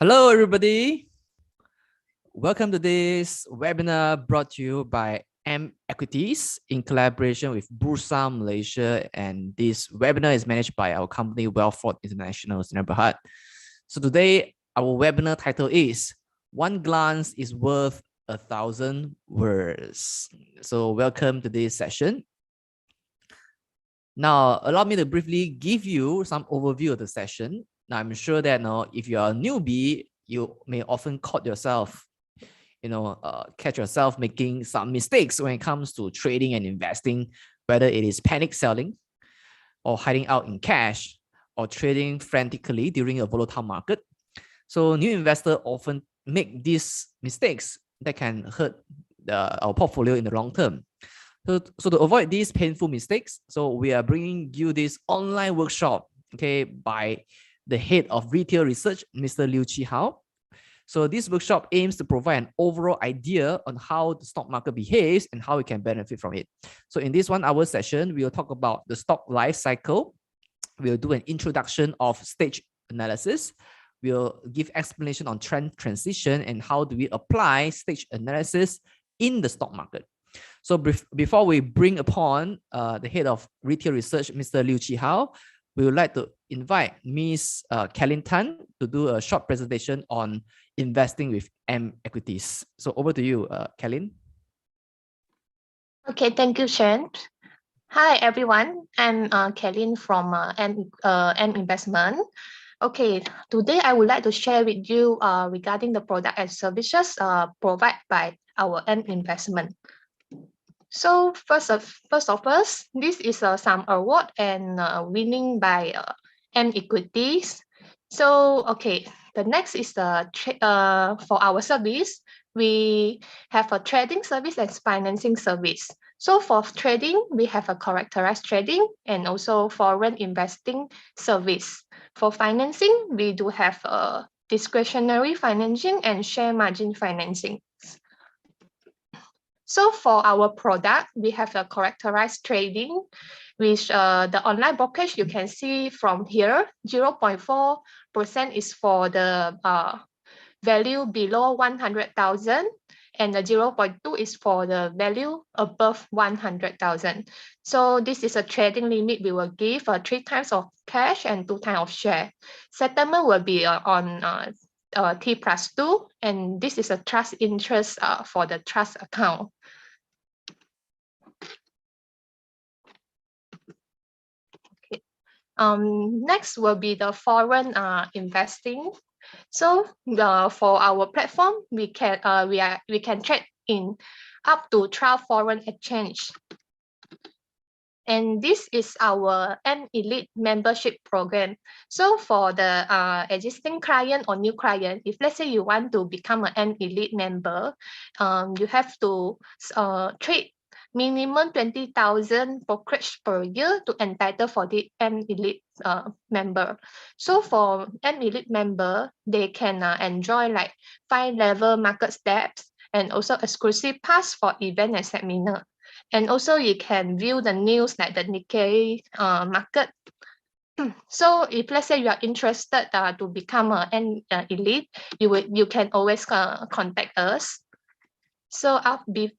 Hello, everybody. Welcome to this webinar brought to you by M Equities in collaboration with Bursa Malaysia. And this webinar is managed by our company, Wealthford International, Sdn Bhd. So today, our webinar title is One Glance is Worth 1,000 Words. So welcome to this session. Now, allow me to briefly give you some overview of the session. Now, I'm sure that if you are a newbie, you may often catch yourself making some mistakes when it comes to trading and investing, whether it is panic selling or hiding out in cash or trading frantically during a volatile market. So new investors often make these mistakes that can hurt our portfolio in the long term. So to avoid these painful mistakes, so we are bringing you this online workshop, okay, by the head of retail research, Mr. Lew Chee Hao. So this workshop aims to provide an overall idea on how the stock market behaves and how we can benefit from it. So in this 1 hour session, we will talk about the stock life cycle. We'll do an introduction of stage analysis. We'll give explanation on trend transition and how do we apply stage analysis in the stock market. So before we bring upon the head of retail research, Mr. Lew Chee Hao, we would like to invite Ms. Kelly Tan to do a short presentation on investing with M Equities. So over to you, Kelly. Okay, thank you, Shane. Hi, everyone. I'm Kelly from M Investment. Okay, today I would like to share with you regarding the product and services provided by our M Investment. So first of all, this is some award and winning by M Equities. So okay, the next is the for our service. We have a trading service and financing service. So for trading, we have a characterized trading and also foreign investing service. For financing, we do have a discretionary financing and share margin financing. So for our product, we have a characterized trading, which the online brokerage you can see from here, 0.4% is for the value below 100,000 and the 0.2 is for the value above 100,000. So this is a trading limit we will give 3 times of cash and 2 times of share. Settlement will be on T+2, and this is a trust interest for the trust account. Okay. Next will be the foreign investing. So for our platform, we can trade in up to 12 foreign exchange. And this is our M Elite membership program. So for the existing client or new client, if let's say you want to become an M Elite member, you have to trade minimum 20,000 brokerage per year to entitle for the M Elite member. So for M Elite member, they can enjoy like 5-level market steps and also exclusive pass for event and seminar. And also you can view the news like the Nikkei market. So if let's say you are interested to become an elite, you can always contact us. So we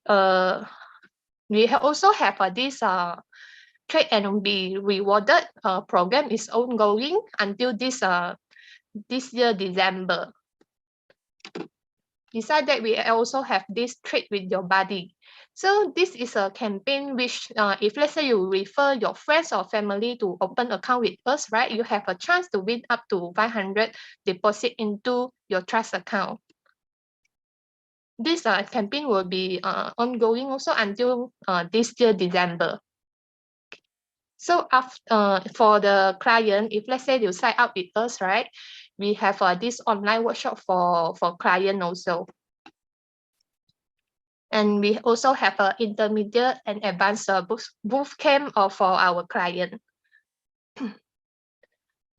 also have this trade and be rewarded program is ongoing until this year December. Besides that, we also have this trade with your buddy. So this is a campaign which if let's say you refer your friends or family to open account with us, right, you have a chance to win up to 500 deposit into your trust account. This campaign will be ongoing also until this year December. So after for the client, if let's say you sign up with us, right, we have this online workshop for client also. And we also have an intermediate and advanced booth camp for our client.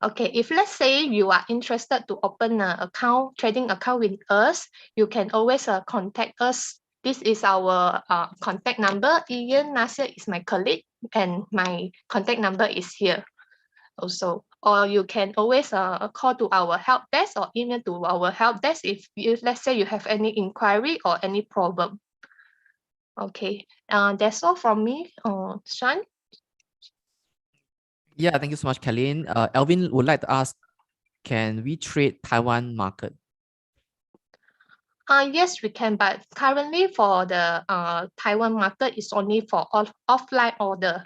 Okay, if let's say you are interested to open an trading account with us, you can always contact us. This is our contact number. Ian Nasir is my colleague, and my contact number is here also. or you can always call to our help desk or email to our help desk if let's say you have any inquiry or any problem. Okay, that's all from me. Sean? Yeah, thank you so much, Kalin. Alvin would like to ask, can we trade Taiwan market? Yes, we can, but currently for the Taiwan market, it's only for offline order.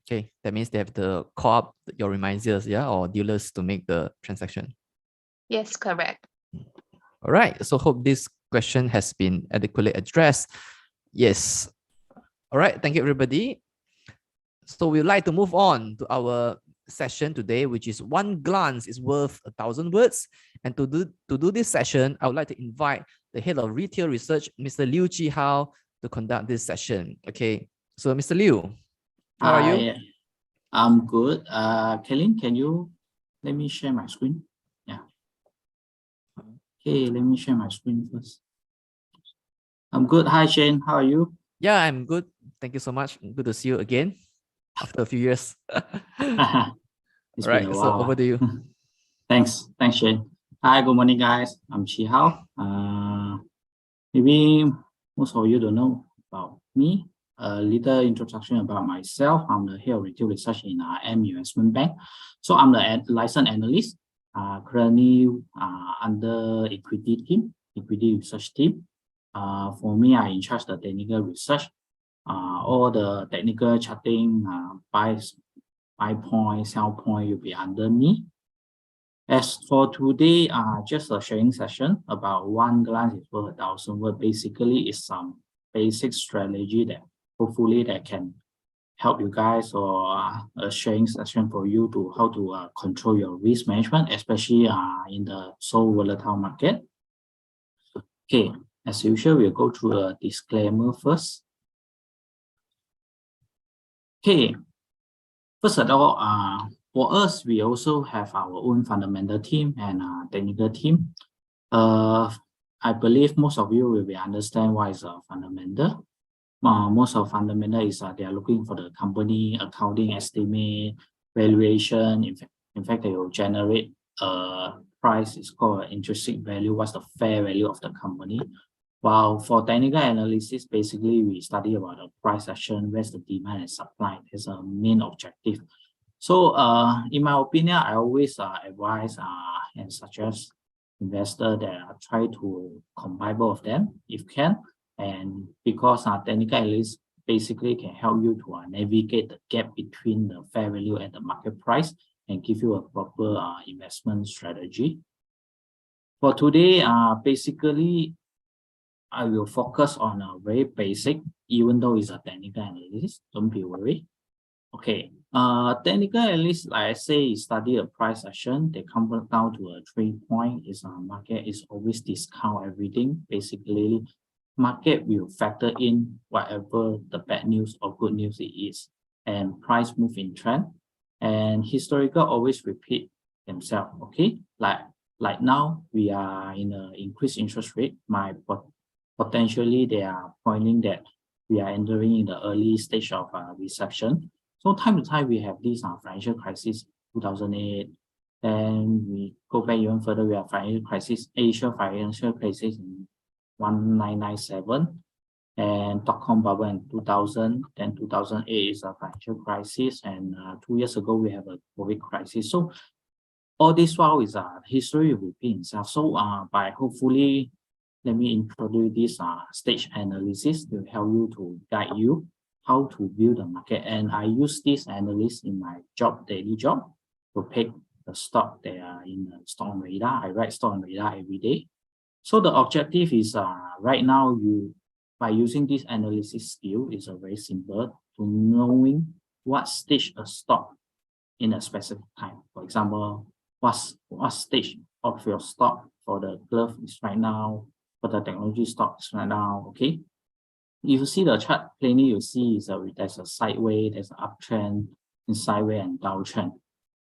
Okay, that means they have to call up your reminders, yeah, or dealers to make the transaction. Yes, correct. All right, so hope this question has been adequately addressed. Yes. All right, thank you, everybody. So we'd like to move on to our session today, which is one glance is worth 1,000 words. And to do this session, I would like to invite the head of retail research, Mr. Lew Chee Hao, to conduct this session. Okay, so Mr. Lew, how are you? I'm good. Kalin, can you let me share my screen? Yeah. Okay, let me share my screen first. I'm good. Hi, Shane. How are you? Yeah, I'm good. Thank you so much. Good to see you again after a few years. It's Right, been a so while. over to you. Thanks, Shane. Hi, good morning, guys. I'm Chee Hao. Maybe most of you don't know about me. A little introduction about myself. I'm the head of retail research in M Investment Bank. So I'm the licensed analyst, currently under equity research team. For me, I in charge the technical research, all the technical charting, buy point, sell point will be under me. As for today, just a sharing session about one glance is worth 1,000 words. Basically, it's some basic strategy that hopefully that can help you guys, or a sharing session for you to how to control your risk management, especially in the so volatile market. Okay, as usual, we'll go through a disclaimer first. Okay, first of all, for us, we also have our own fundamental team and technical team. I believe most of you will be understand what is a fundamental. Most of fundamental is they are looking for the company accounting estimate, valuation. In fact, they will generate a price. It's called intrinsic value. What's the fair value of the company? While for technical analysis, basically we study about the price action, where's the demand and supply. It's a main objective. So in my opinion, I always advise and suggest investors that try to combine both of them if can. And because technical analysis basically can help you to navigate the gap between the fair value and the market price and give you a proper investment strategy. For today, basically, I will focus on a very basic, even though it's a technical analysis, don't be worried. Okay, technical analysis, like I say, study a price action. They come down to a 3 point. Is market is always discount everything. Basically, market will factor in whatever the bad news or good news it is, and price move in trend. And historical always repeat themselves. Okay, like now we are in an increased interest rate. Potentially they are pointing that we are entering in the early stage of recession. So time to time we have this financial crisis, 2008. Then we go back even further, we have financial crisis, Asia financial crisis in 1997, and dot-com bubble in 2000. Then 2008 is a financial crisis, and 2 years ago we have a COVID crisis. So all this while is history will repeat itself. So by hopefully, let me introduce this stage analysis to help you to guide you how to view the market. And I use this analysis in my daily job, to pick the stock that are in the stock on radar. I write stock on radar every day. So the objective is right now by using this analysis skill is very simple to knowing what stage a stock in a specific time. For example, what stage of your stock for the glove is right now, for the technology stocks right now. Okay, if you see the chart plainly, you see there's a sideways, there's an uptrend, and sideways and downtrend.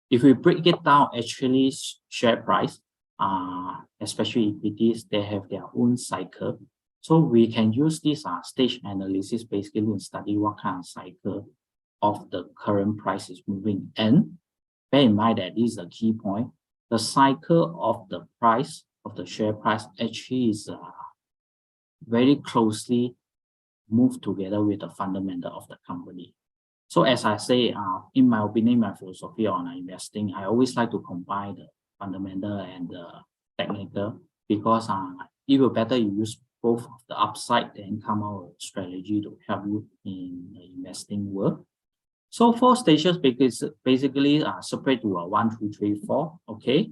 If we break it down, actually share price, especially equities, they have their own cycle. So we can use this stage analysis basically to study what kind of cycle of the current price is moving. And bear in mind that this is a key point. The cycle of the price of the share price actually is very closely moved together with the fundamental of the company. So as I say, in my opinion, my philosophy on investing, I always like to combine the fundamental and the technical, because it will better you use both of the upside then come out with strategy to help you in the investing world. So 4 stages basically separate to a 1, 2, 3, 4. Okay,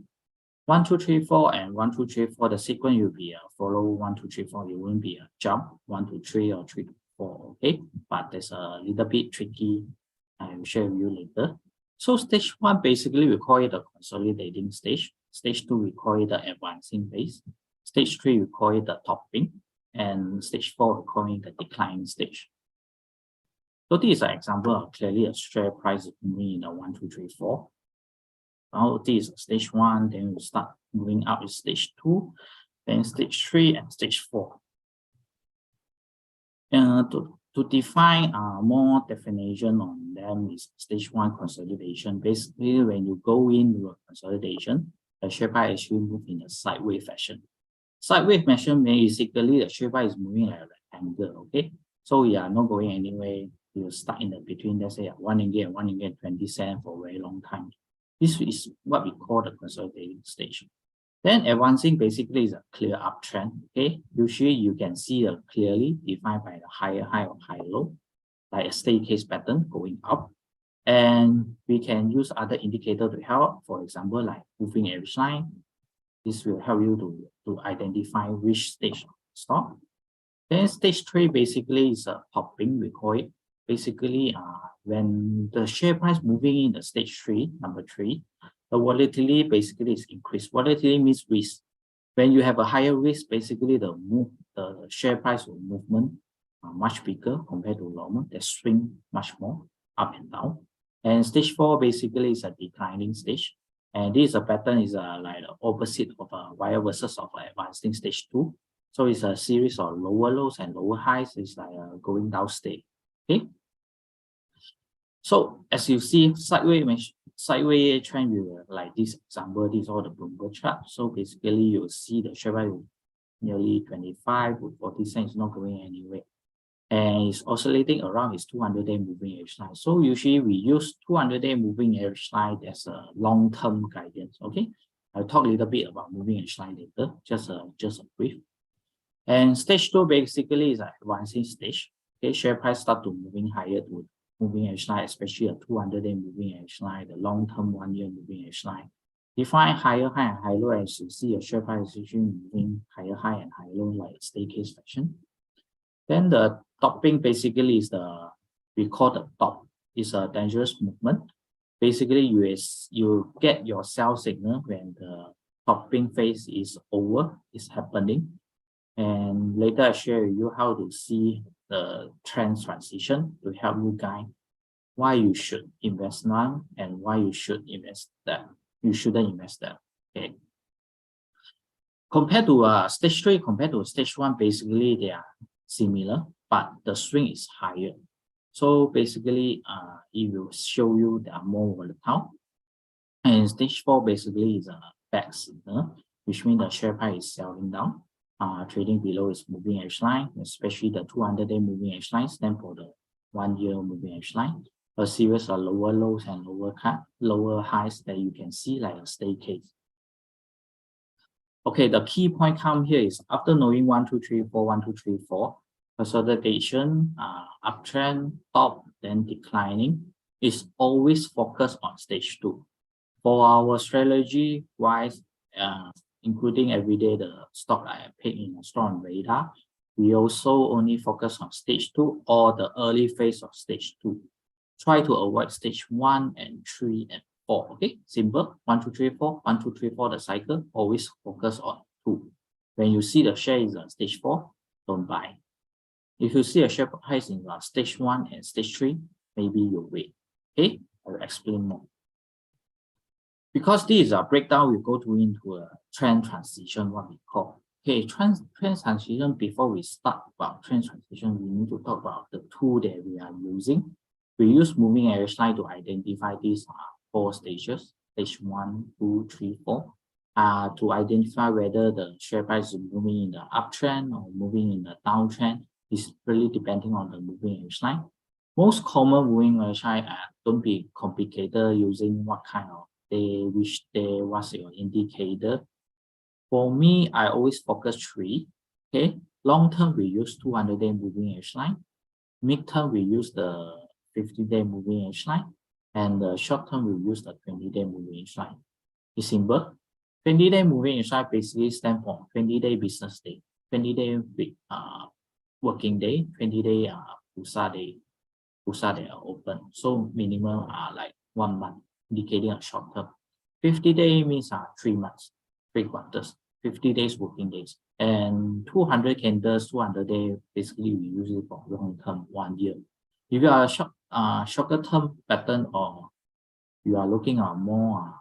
1, 2, 3, 4 and 1, 2, 3, 4. The sequence will be follow 1, 2, 3, 4. It won't be a jump 1 to 3 or 3 to 4. Okay, but there's a little bit tricky. I will share with you later. So stage 1 basically we call it the consolidating stage. Stage 2 we call it the advancing phase. Stage 3 we call it the topping, and stage 4 we call it the declining stage. So this is an example of clearly a share price moving in the 1, 2, 3, 4. Now this is stage 1, then we start moving up to stage 2, then stage 3 and stage 4. To define more definition on them is stage 1 consolidation. Basically, when you go into a consolidation, the share price actually move in a sideways fashion. Sideways fashion basically the share price is moving like a rectangle. Okay, so we are not going anywhere. You will start in the between, let's say 1 ringgit and 1 ringgit 20 cents for a very long time. This is what we call the consolidating stage. Then advancing basically is a clear uptrend. Okay, usually you can see it clearly defined by the higher high or higher low, like a staircase pattern going up. And we can use other indicators to help, for example, like moving average line. This will help you to identify which stage of stock. Then stage 3 basically is a topping, we call it. Basically, when the share price moving in the stage 3, number 3, the volatility basically is increased. Volatility means risk. When you have a higher risk, basically the share price movement are much bigger compared to normal. They swing much more up and down. And stage 4 basically is a declining stage. And this pattern is like the opposite of a Y versus of advancing stage 2. So it's a series of lower lows and lower highs. It's like a going down state. Okay. So as you see, sideways trend will like this example. This is all the Bloomberg chart. So basically, you see the share price nearly 25 to 40 cents, not going anywhere, and it's oscillating around its 200-day moving average line. So usually we use 200-day moving average line as a long-term guidance. Okay, I'll talk a little bit about moving average line later. Just a brief. And stage 2 basically is an advancing stage. Okay, share price start to moving higher to moving average line, especially a 200-day moving average line, the long-term 1-year moving average line. Define higher high and high low, as you see a share price is moving higher high and high low like a staircase fashion. Then the topping basically is we call the top. It's a dangerous movement. Basically, you get your sell signal when the topping phase is over, is happening. And later I share with you how to see the trend transition to help you guide why you should invest now and why you should invest that. You shouldn't invest that. Okay. Compared to stage 3, compared to stage 1, basically they are similar, but the swing is higher. So basically, it will show you they are more volatile. And stage 4 basically is a back signal, which means the share price is selling down. Trading below is moving average line, especially the 200-day moving average line stand for the 1-year moving average line. A series of lower lows and lower highs that you can see like a staircase. Okay, the key point come here is after knowing 1, 2, 3, 4, 1, 2, 3, 4, consolidation, uptrend, top, then declining is always focused on stage 2. For our strategy wise, including every day the stock I pick in a strong radar, we also only focus on stage 2 or the early phase of stage 2. Try to avoid stage 1 and 3 and 4. Okay, simple. 1, 2, 3, 4, 1, 2, 3, 4, the cycle, always focus on 2. When you see the share is on stage 4, don't buy. If you see a share price in stage 1 and stage 3, maybe you wait. Okay, I will explain more. Because this is a breakdown, we go into a trend transition, what we call. Okay, trend transition, before we start about trend transition, we need to talk about the tool that we are using. We use moving average line to identify this 4 stages, stage 1, 2, 3, 4, to identify whether the share price is moving in the uptrend or moving in the downtrend. Is really depending on the moving average line. Most common moving average line don't be complicated using what kind of day, which day, what's your indicator. For me, I always focus 3. Okay, long term we use 200-day moving average line. Mid term we use the 50-day moving average line, and the short term we use the 20-day moving average line. It's simple. 20-day moving average line basically stands for 20-day business day, 20-day working day, 20-day pusa day are open. So minimum are like 1 month, indicating a short term. 50-day means 3 months, 3 quarters, 50 days working days. And 200 candles, 200 days, basically we use it for long term, 1 year. If you are a shorter term pattern, or you are looking at more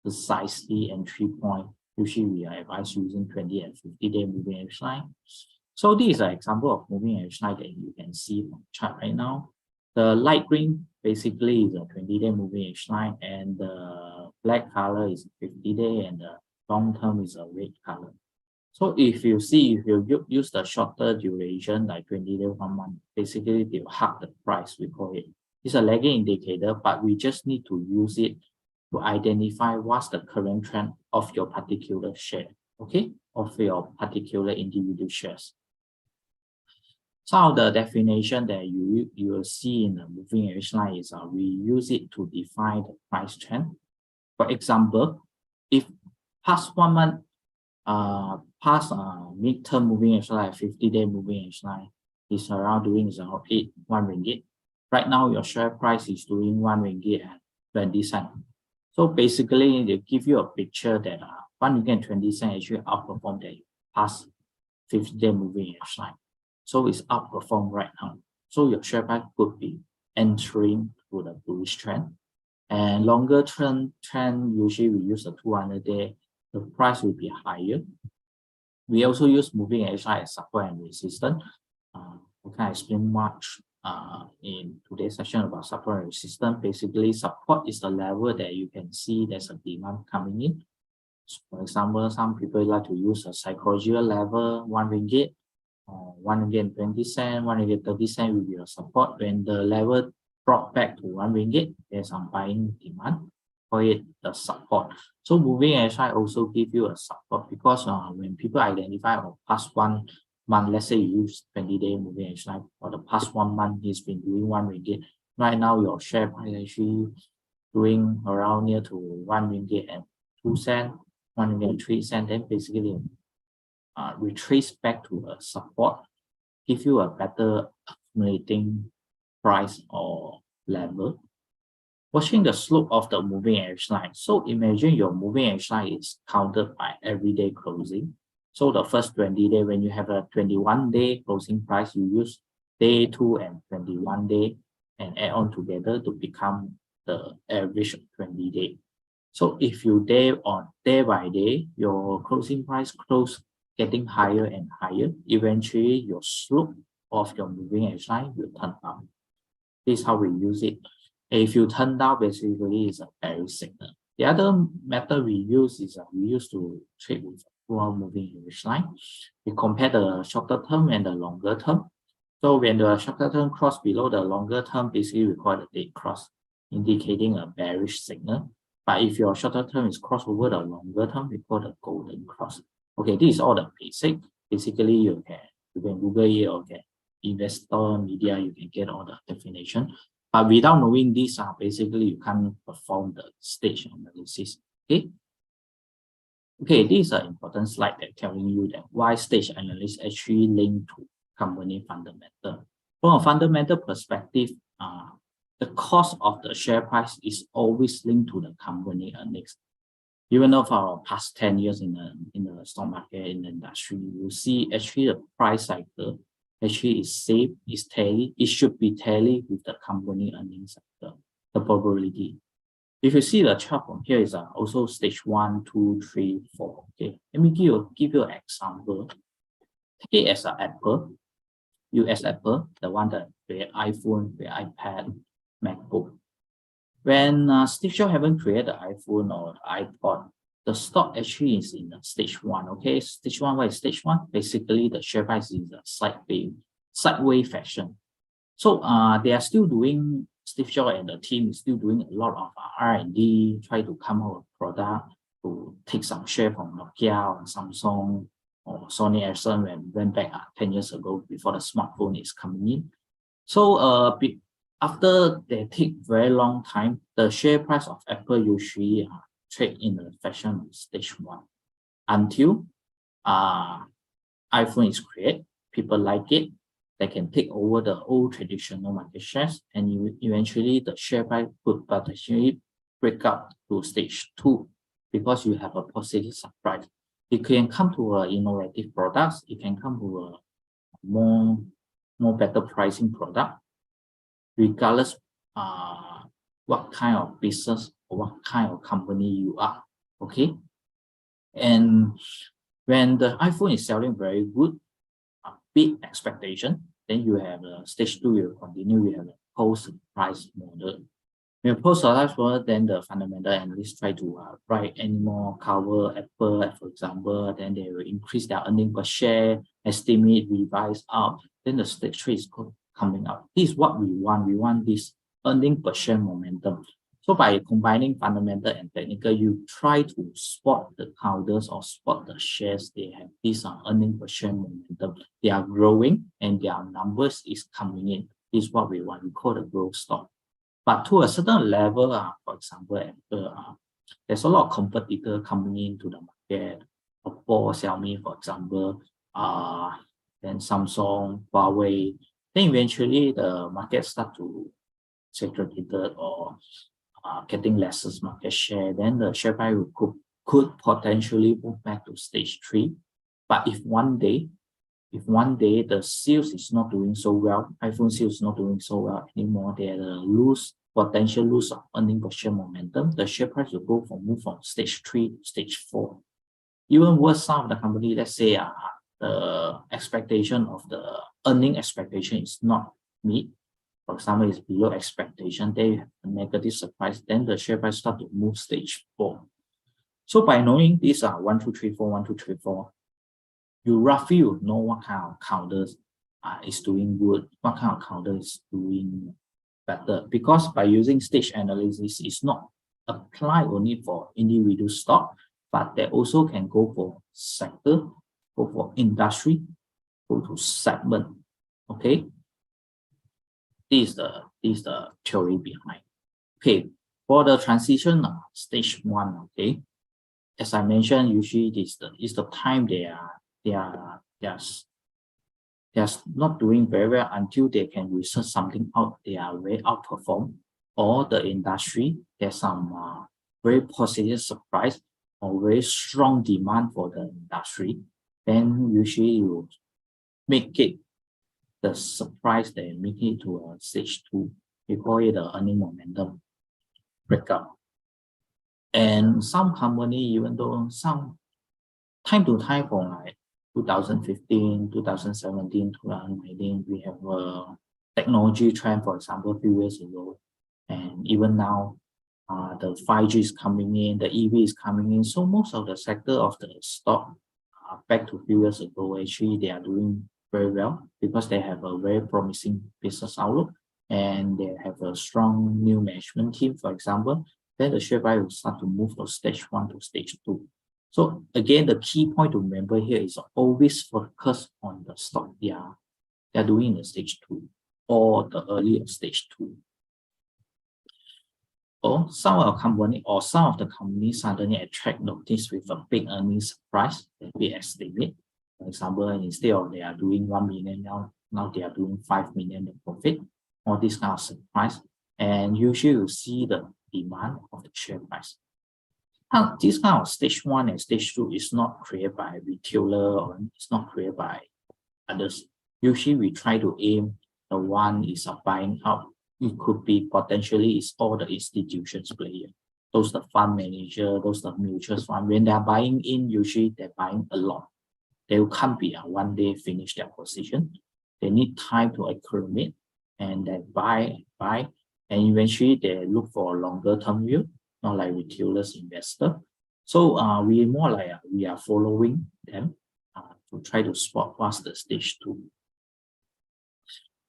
precisely entry point, usually we are advised using 20 and 50-day moving average line. So this is an example of moving average line that you can see from the chart right now. The light green basically is a 20-day moving average line, and the black color is 50-day, and the long term is a red color. So if you use the shorter duration, like 20-day, 1 month, basically they will hug the price, we call it. It's a lagging indicator, but we just need to use it to identify what's the current trend of your particular share, okay, of your particular individual shares. Some of the definition that you will see in the moving average line is we use it to define the price trend. For example, if past 1 month, past mid-term moving average line, 50-day moving average line is around doing 1 ringgit. Right now, your share price is doing 1 ringgit and 20 cents. So basically, they give you a picture that 1 ringgit and 20 cents actually outperformed the past 50-day moving average line. So it's outperformed right now. So your share price could be entering to the bullish trend. And longer term trend, usually we use the 200-day, the price will be higher. We also use moving average line as support and resistance. We can explain much in today's session about support and resistance. Basically, support is the level that you can see there's a demand coming in. So for example, some people like to use a psychological level, 1 ringgit, 1 ringgit and 20 cents, 1 ringgit 30 cents will be your support. When the level drop back to 1 ringgit, there's some buying demand, for it the support. So moving average line also give you a support, because when people identify past 1 month, let's say you use 20-day moving average line, for the past 1 month it's been doing 1 ringgit. Right now your share price actually doing around near to 1 ringgit and 2 cents, 1 ringgit and 3 cents, then basically retrace back to a support, give you a better accumulating price or level. Watching the slope of the moving average line. So imagine your moving average line is counted by everyday closing. So the first 20 days, when you have a 21-day closing price, you use day 2 and 21 day and add on together to become the average of 20 days. So if you day by day, your closing price close getting higher and higher, eventually your slope of your moving average line will turn up. This is how we use it. If you turn down, basically it's a bearish signal. The other method we use is we use to trade with a moving average line. We compare the shorter term and the longer term. So when the shorter term cross below the longer term, basically we call it a dead cross, indicating a bearish signal. But if your shorter term is crossed over the longer term, we call it golden cross. Okay, this is all the basic. Basically, you can Google it, or get investor media, you can get all the definition. But without knowing this, basically you can't perform the stage analysis. Okay, this is an important slide that telling you that why stage analysis actually linked to company fundamental. From a fundamental perspective, the cost of the share price is always linked to the company earnings. Even though for our past 10 years in the stock market, in the industry, you see actually the price cycle actually is safe, is tally, it should be tallied with the company earnings cycle, the probability. If you see the chart from here is also stage 1, 2, 3, 4. Okay, let me give you an example. Take it as an Apple, US Apple, the one that the iPhone, the iPad, MacBook. When Steve Jobs haven't created the iPhone or the iPod, the stock actually is in the stage 1. Okay, stage 1, what is stage 1? Basically, the share price is a sideways fashion. So they are still doing, Steve Jobs and the team is still doing a lot of R&D, try to come up with product to take some share from Nokia or Samsung or Sony Ericsson when we went back 10 years ago before the smartphone is coming in. So after they take very long time, the share price of Apple usually trade in the fashion of stage 1 until iPhone is created, people like it, they can take over the old traditional market shares, and eventually the share price could potentially break up to stage 2 because you have a positive surprise. It can come to innovative products, it can come to a more better pricing product, regardless what kind of business or what kind of company you are. Okay, and when the iPhone is selling very good, big expectation, then you have the stage 2 will continue. We have a post-price model. When post-price model, then the fundamental analysts try to write any more cover Apple, for example, then they will increase their earning per share, estimate, revise out, then the stage 3 is coming up. This is what we want. We want this earning per share momentum. So by combining fundamental and technical, you try to spot the counters or spot the shares. They have this earning per share momentum. They are growing and their numbers is coming in. This is what we want. We call the growth stock. But to a certain level, for example, there's a lot of competitor coming into the market. Oppo, Xiaomi, for example, then Samsung, Huawei. Then eventually the market start to saturated or getting lesser market share, then the share price could potentially move back to stage 3. But if one day the sales is not doing so well, iPhone sales is not doing so well anymore, they potential loss of earning per share momentum, the share price will move from stage 3 to stage 4. Even worse, some of the company, let's say the expectation of the earning expectation is not met. For example, is below expectation, they have a negative surprise, then the share price start to move stage 4. So by knowing these are 1, 2, 3, 4, 1, 2, 3, 4, you roughly will know what kind of counters is doing good, what kind of counter is doing better. Because by using stage analysis, it's not applied only for individual stock, but they also can go for sector, go for industry, go to segment. Okay. This is the theory behind. Okay, for the transition stage 1, okay, as I mentioned, usually this is the time they are not doing very well until they can research something out. They are very outperformed, or the industry there's some very positive surprise or very strong demand for the industry. Then usually you make it. The surprise they make it to a stage 2. We call it the earning momentum breakup. And some company, even though some time to time from like 2015, 2017, 2019, we have a technology trend, for example, a few years ago. And even now, the 5G is coming in, the EV is coming in. So most of the sector of the stock back to a few years ago, actually they are doing very well because they have a very promising business outlook and they have a strong new management team, for example. Then the share price will start to move from stage 1 to stage 2. So again, the key point to remember here is always focus on the stock they are doing in the stage 2 or the earlier stage 2. Or some of the companies suddenly attract notice with a big earnings surprise that we estimate. For example, instead of they are doing 1 million now they are doing 5 million in profit, or this kind of surprise. And usually you see the demand of the share price. Now, this kind of stage 1 and stage 2 is not created by a retailer or it's not created by others. Usually we try to aim the one is buying out. It could be potentially is all the institutions player. Those the fund manager, those the mutual fund. When they are buying in, usually they're buying a lot. They can't be one day finish their position. They need time to accumulate and then buy. and eventually they look for a longer term view, not like retailers, investor. So we more like we are following them to try to spot what's the stage 2.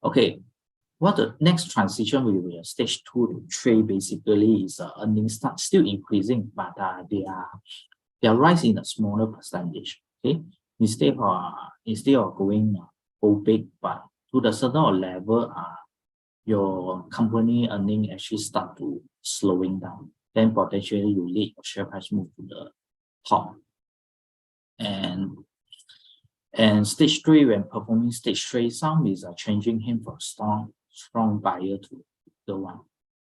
Okay, what the next transition will be a stage 2 to trade basically is earnings start still increasing, but they are rising in a smaller percentage. Okay, instead of going go big, but to the certain level, your company earning actually start to slowing down. Then potentially you lead your share price move to the top. And stage 3, when performing stage 3, some is changing him from strong buyer to the one.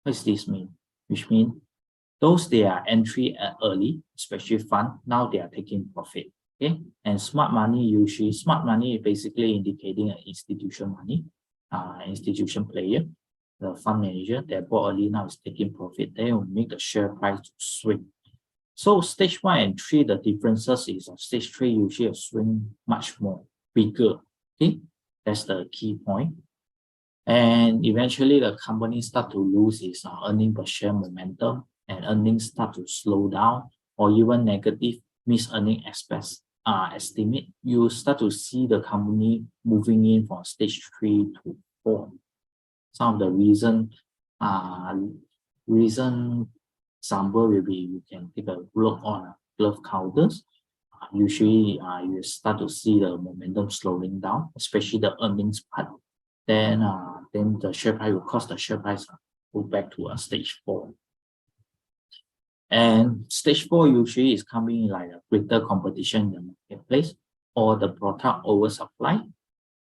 What does this mean? Which means those they are entry early, especially fund, now they are taking profit. Okay, and smart money basically indicating an institution money, institution player, the fund manager that bought early now is taking profit. They will make the share price swing. So stage 1 and 3, the differences is stage 3 usually a swing much more bigger. Okay, that's the key point. And eventually the company start to lose its earning per share momentum, and earnings start to slow down or even negative mis-earning estimate. You start to see the company moving in from stage 3 to 4. Some of the reason example will be, you can take a look on glove counters. Usually you start to see the momentum slowing down, especially the earnings part. Then the share price will cause the share price go back to a stage 4. And stage 4 usually is coming like a greater competition in the marketplace or the product oversupply,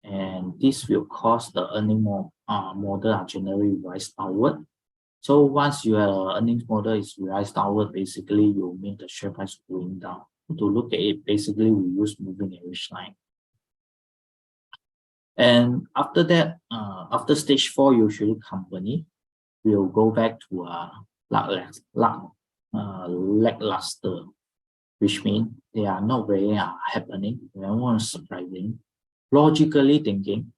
and this will cause the earning model generally rise downward. So once your earnings model is rise downward, basically you make the share price going down. To look at it, basically we use moving average line. And after that, after stage 4, usually company will go back to lackluster, which means they are not very happening. They are not surprising. Logically thinking,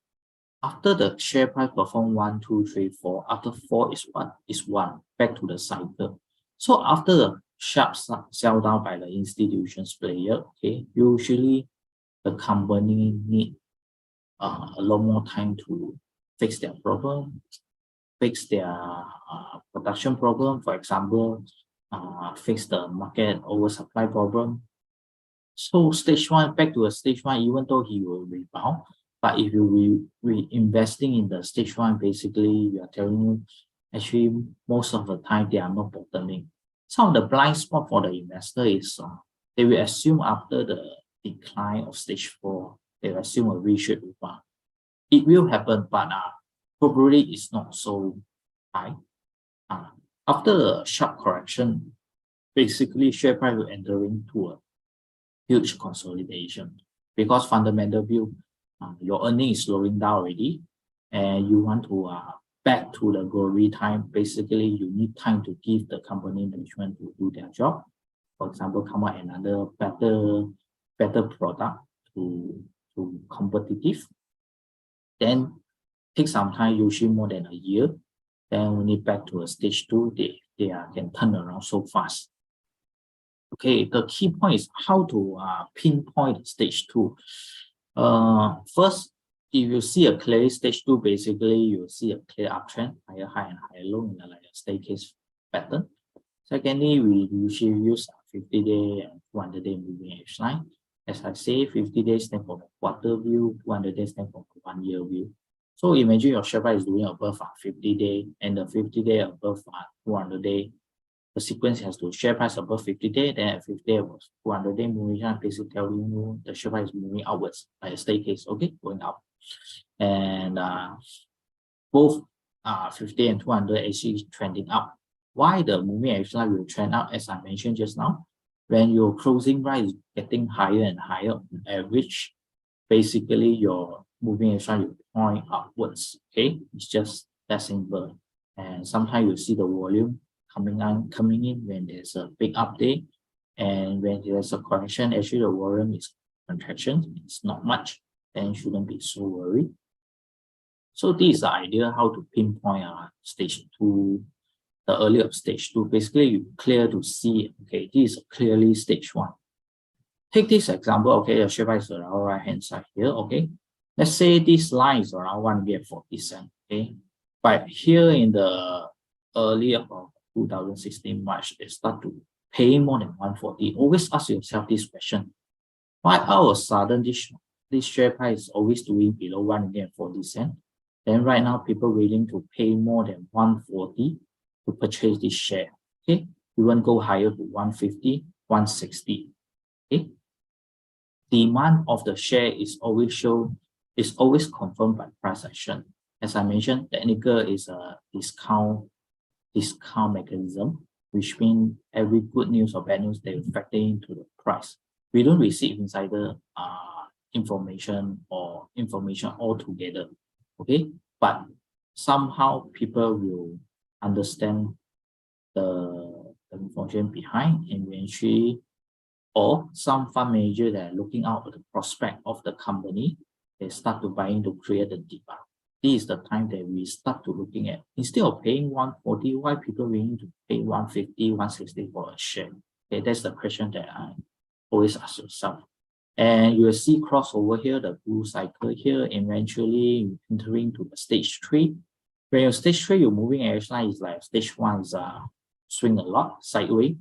after the share price perform 1, 2, 3, 4, after 4 is what? Is 1, back to the cycle. So after the sharp sell down by the institutions player, okay, usually the company need a lot more time to fix their problem, fix their production problem, for example, fix the market oversupply problem. So stage 1, back to a stage 1, even though he will rebound, but if you investing in the stage 1, basically you are telling you, actually most of the time they are not bottoming. Some of the blind spot for the investor is they will assume after the decline of stage 4, they will assume a V-shaped rebound. It will happen, but probability is not so high. After a sharp correction, basically share price will enter into a huge consolidation, because fundamental view, your earning is slowing down already, and you want to back to the glory time. Basically, you need time to give the company management to do their job. For example, come out another better product to competitive. Then take some time, usually more than a year. Then when it back to a stage 2, they can turn around so fast. Okay, the key point is how to pinpoint stage 2. First, if you see a clear stage 2, basically you see a clear uptrend, higher high and higher low in like a staircase pattern. Secondly, we usually use 50-day and 200-day moving average line. As I say, 50 days stand for the quarter view, 200 days stand for the 1 year view. So imagine your share price is doing above 50-day and the 50-day above 200-day. The sequence has to share price above 50-day, then at 50-day was 200-day moving average, basically telling you the share price is moving outwards like a staircase, okay, going up. And both 50 and 200 actually trending up. Why the moving average line will trend up? As I mentioned just now, when your closing price is getting higher and higher on average, basically your moving average line will point upwards. Okay, it's just that simple. And sometimes you see the volume coming in when there's a big update, and when there's a correction, actually the volume is contraction. It's not much, then shouldn't be so worried. So this is the idea how to pinpoint stage 2, the early of stage 2. Basically, you clear to see, okay, this is clearly stage 1. Take this example, okay, your share price is around right hand side here, okay. Let's say this line is around 140 cents, okay. But here in the early of 2016 March, they start to pay more than 140. Always ask yourself this question: why all of a sudden this share price is always doing below 140 cents? Then right now people willing to pay more than 140 to purchase this share. Okay, you want to go higher to 150, 160. Okay, demand of the share is always confirmed by price action. As I mentioned, technical is a discount mechanism, which means every good news or bad news they will factor into the price. We don't receive insider information altogether. Okay, but somehow people will understand the information behind inventory, or some fund manager that are looking out at the prospect of the company, they start to buying to create the demand. This is the time that we start to looking at, instead of paying 140, why people willing to pay 150, 160 for a share? Okay, that's the question that I always ask yourself. And you will see crossover here, the bull cycle here, eventually entering to the stage 3. When you're stage 3, you're moving average line is like stage 1 is swing a lot sideways.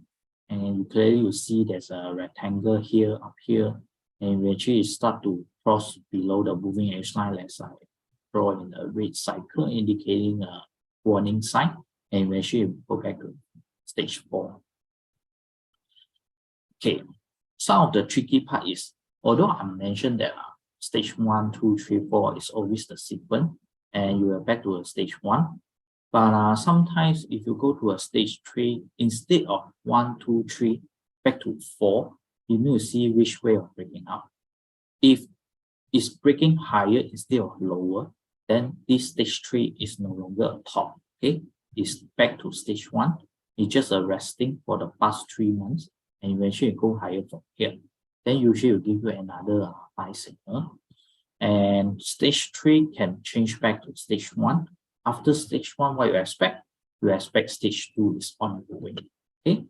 And you clearly will see there's a rectangle here, up here, and eventually you start to cross below the moving average line, as I draw in the red cycle, indicating a warning sign, and eventually you go back to stage 4. Okay, some of the tricky part is, although I mentioned that stage 1, 2, 3, 4 is always the sequence, and you are back to a stage 1. But sometimes if you go to a stage 3, instead of 1, 2, 3, back to 4, you need to see which way of breaking out. If it's breaking higher instead of lower, then this stage 3 is no longer a top. Okay, it's back to stage 1. It's just a resting for the past 3 months, and eventually go higher from here. Then usually will give you another buy signal. And stage 3 can change back to stage 1. After stage 1, what you expect? You expect stage 2 is ongoing. Okay.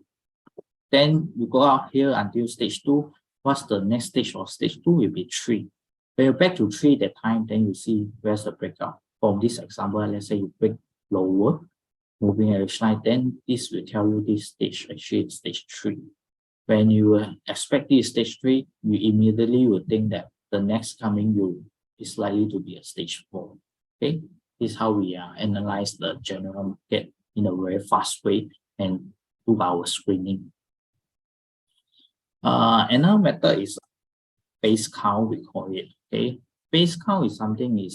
Then you go out here until stage 2. What's the next stage of stage 2? Will be 3. When you're back to 3 that time, then you see where's the breakout. From this example, let's say you break lower, moving average line, then this will tell you this stage actually is stage 3. When you expect this stage 3, you immediately will think that the next coming is likely to be a stage 4. Okay. This is how we analyze the general market in a very fast way and do our screening. Another method is base count, we call it. Okay, base count is something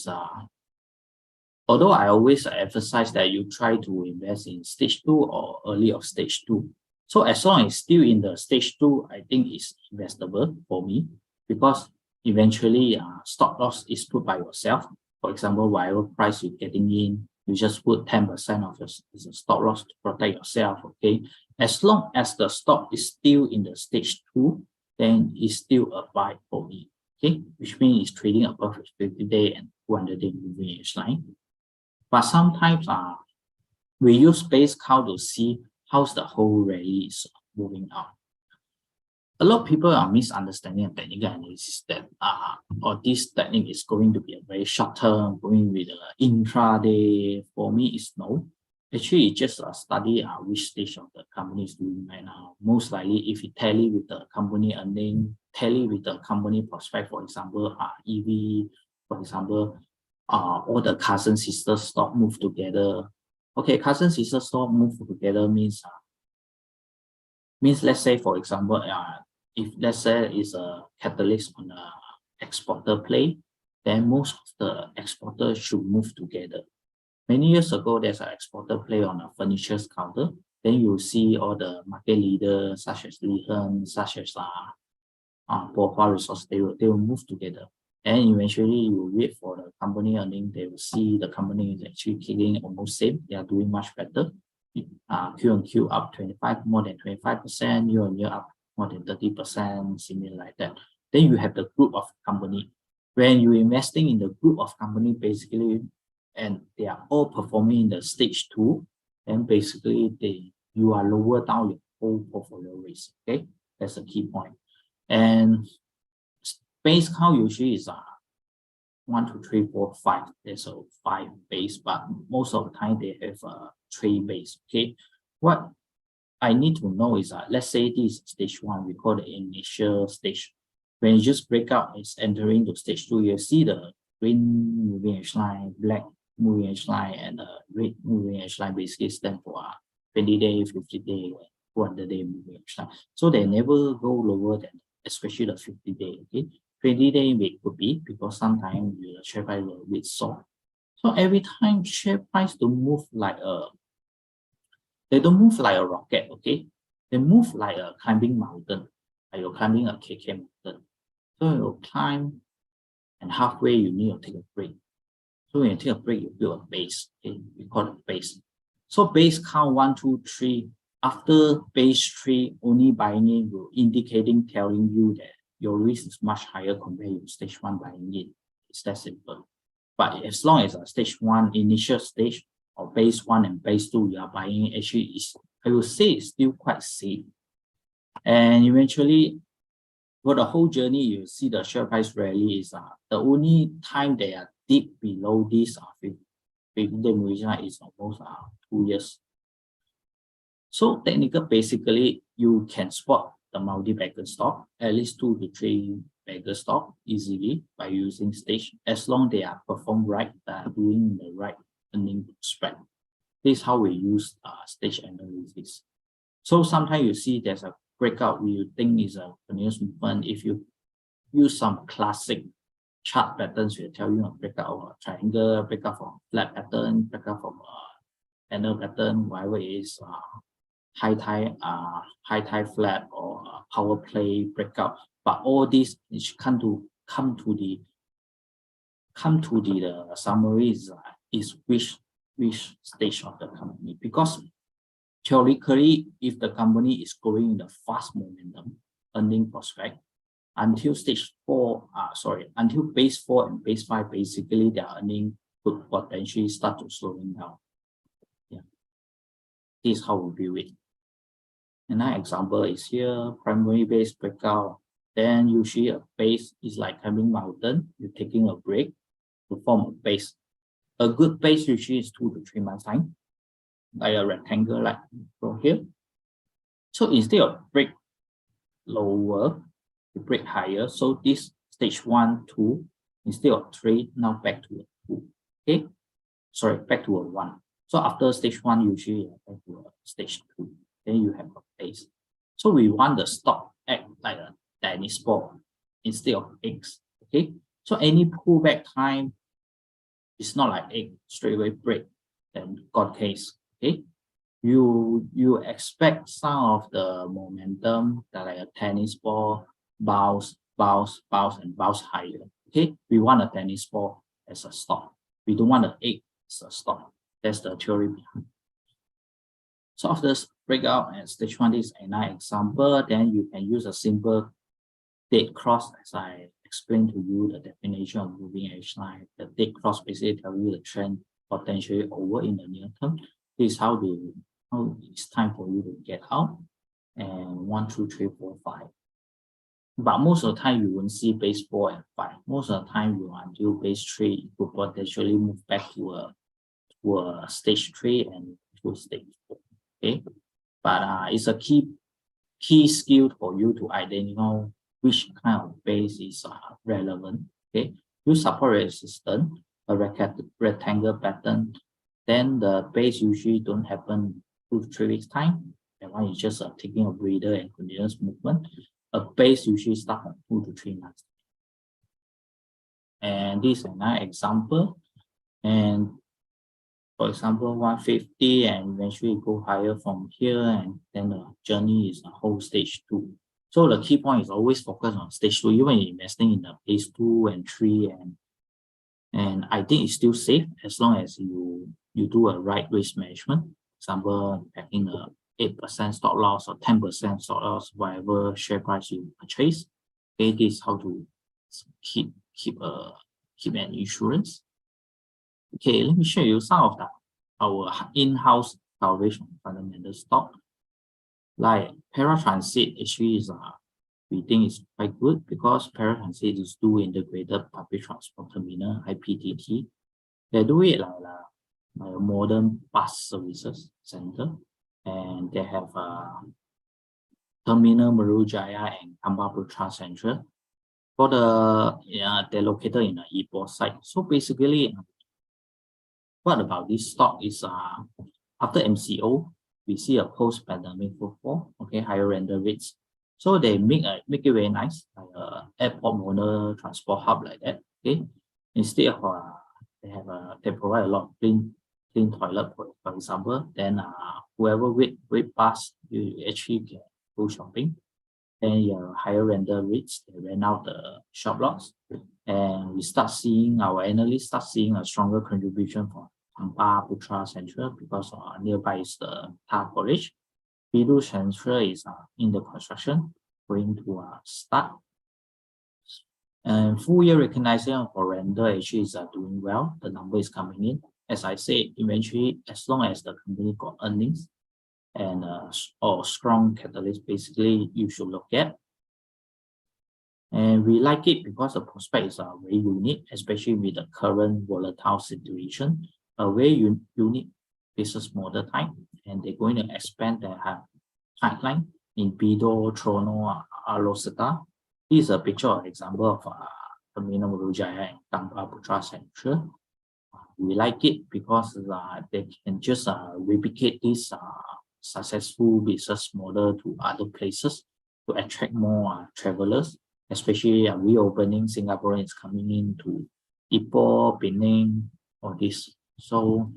although I always emphasize that you try to invest in stage 2 or early of stage 2. So as long as still in the stage 2, I think it's investable for me, because eventually stop loss is put by yourself. For example, whatever price you're getting in, you just put 10% of your stop loss to protect yourself. Okay, as long as the stock is still in the stage 2, then it's still a buy for me. Okay, which means it's trading above the 50-day and 200-day moving average line. But sometimes we use base count to see how's the whole rally is moving out. A lot of people are misunderstanding technical analysis that or this technique is going to be a very short term, going with intraday. For me, it's no. Actually, it's just a study which stage of the company is doing right now. Most likely, if you tally with the company earning, tally with the company prospect, for example, EV, for example, all the cousin sister stock move together. Okay, cousin sister stock move together means let's say, for example, if let's say is a catalyst on a exporter play, then most of the exporters should move together. Many years ago, there's an exporter play on a furniture counter. Then you see all the market leaders such as Lihen, such as Bohua Resource, they will move together. And eventually you wait for the company earning, they will see the company is actually killing almost same. They are doing much better. Q on Q up 25, more than 25%, year on year up more than 30%, similar like that. Then you have the group of company. When you're investing in the group of company, basically and they are all performing in the stage 2, then basically you are lower down your whole portfolio risk. Okay, that's a key point. And base count usually is 1, 2, 3, 4, 5. There's a 5 base, but most of the time they have 3 base. Okay, what I need to know is let's say this is stage 1, we call the initial stage. When you just break out, it's entering to stage 2. You see the green moving edge line, black moving edge line, and the red moving edge line basically stand for 20-day, 50-day, 200-day moving edge line. So they never go lower than, especially the 50-day. Okay, 20-day may could be because sometimes the share price will be soft. So every time share price don't move like they don't move like a rocket. Okay, they move like a climbing mountain, like you're climbing a KK mountain. So you climb, and halfway you need to take a break. So when you take a break, you build a base. Okay, we call it base. So base count 1, 2, 3. After base 3, only buying in will indicating, telling you that your risk is much higher compared to stage 1 buying in. It's that simple. But as long as a stage 1 initial stage or base 1 and base 2 you are buying, actually is, I will say, it's still quite safe. And eventually, for the whole journey, you see the share price rally is the only time they are deep below this 50-day moving line is almost 2 years. So technical, basically, you can spot the multi-bagger stock, at least 2 to 3 bagger stock easily by using stage, as long as they are performed right, they are doing the right earning spread. This is how we use stage analysis. So sometimes you see there's a breakout you think is a continuous movement. If you use some classic chart patterns, will tell you a breakout of a triangle, breakout from flat pattern, breakout from a panel pattern, whatever it is, high tie flat or power play breakout. But all this is come to the summary is which stage of the company, because theoretically, if the company is growing in the fast momentum, earning prospect, until stage 4, until base 4 and base 5, basically their earning could potentially start to slowing down. Yeah, this is how we view it. Another example is here, primary base breakout. Then usually a base is like climbing mountain. You're taking a break to form a base. A good base usually is 2 to 3 months time, like a rectangle like from here. So instead of break lower, you break higher. So this stage 1, 2, instead of 3, now back to a 2. Okay, sorry, back to a 1. So after stage 1, usually you back to a stage 2. Then you have a base. So we want the stock act like a tennis ball instead of eggs. Okay, so any pullback time, it's not like egg straight away break then got case. Okay, you expect some of the momentum that like a tennis ball bounce and bounce higher. Okay, we want a tennis ball as a stock. We don't want an egg as a stock. That's the theory behind. So after this breakout and stage 1 is another example, then you can use a simple dead cross, as I explained to you the definition of moving edge line. The dead cross basically tells you the trend potentially over in the near term. This is how it's time for you to get out. And 1, 2, 3, 4, 5. But most of the time you won't see base 4 and 5. Most of the time you until base 3, you could potentially move back to a stage 3 and to stage 4. Okay, but it's a key skill for you to identify which kind of base is relevant. Okay, use support resistance, a rectangle pattern. Then the base usually don't happen 2 to 3 weeks time. That one is just taking a breather and continuous movement. A base usually starts at 2 to 3 months. And this is another example. And for example, 150 and eventually go higher from here, and then the journey is a whole stage 2. So the key point is always focus on stage 2, even investing in the phase 2 and 3, and I think it's still safe as long as you do a right risk management. For example, having a 8% stop loss or 10% stop loss, whatever share price you purchase. Okay, this is how to keep an insurance. Okay, let me show you some of our in-house coverage on fundamental stock. Like paratransit actually is we think is quite good because paratransit is two integrated public transport terminal, IPTT. They do it like a modern bus services center, and they have terminal Marujaya and Kambah Central. For they're located in the Ipoh site. So basically, what about this stock is after MCO, we see a post-pandemic footfall, okay, higher rental rates. So they make it very nice, like a airport model transport hub like that. Okay, instead of they provide a lot of clean toilet, for example. Then whoever wait past, you actually can go shopping. Then your higher rental rates, they rent out the shop lots, and our analysts start seeing a stronger contribution from Kambah Putra Central because nearby is the Tar College. Bidu Central is in the construction, going to start. And full year recognition for rental actually is doing well. The number is coming in. As I said, eventually, as long as the company got earnings and or strong catalyst, basically you should look at. And we like it because the prospect is very unique, especially with the current volatile situation. A very unique business model type, and they're going to expand their pipeline in Bido, Trono, Arosata. This is a picture or example of Terminal Marujaya and Kambah Putra Central. We like it because they can just replicate this successful business model to other places to attract more travelers, especially reopening. Singaporeans coming into Ipoh, Penang, all this. So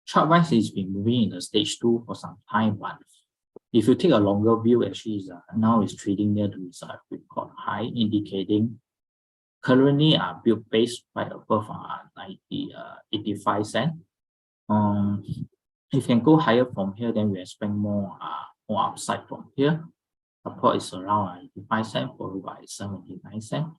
chart-wise, it's been moving in the stage 2 for some time, but if you take a longer view, actually now it's trading near to its record high, indicating currently build base right above 85 cents. If you can go higher from here, then we expect more upside from here. Support is around 85 cents, followed by 79 cents.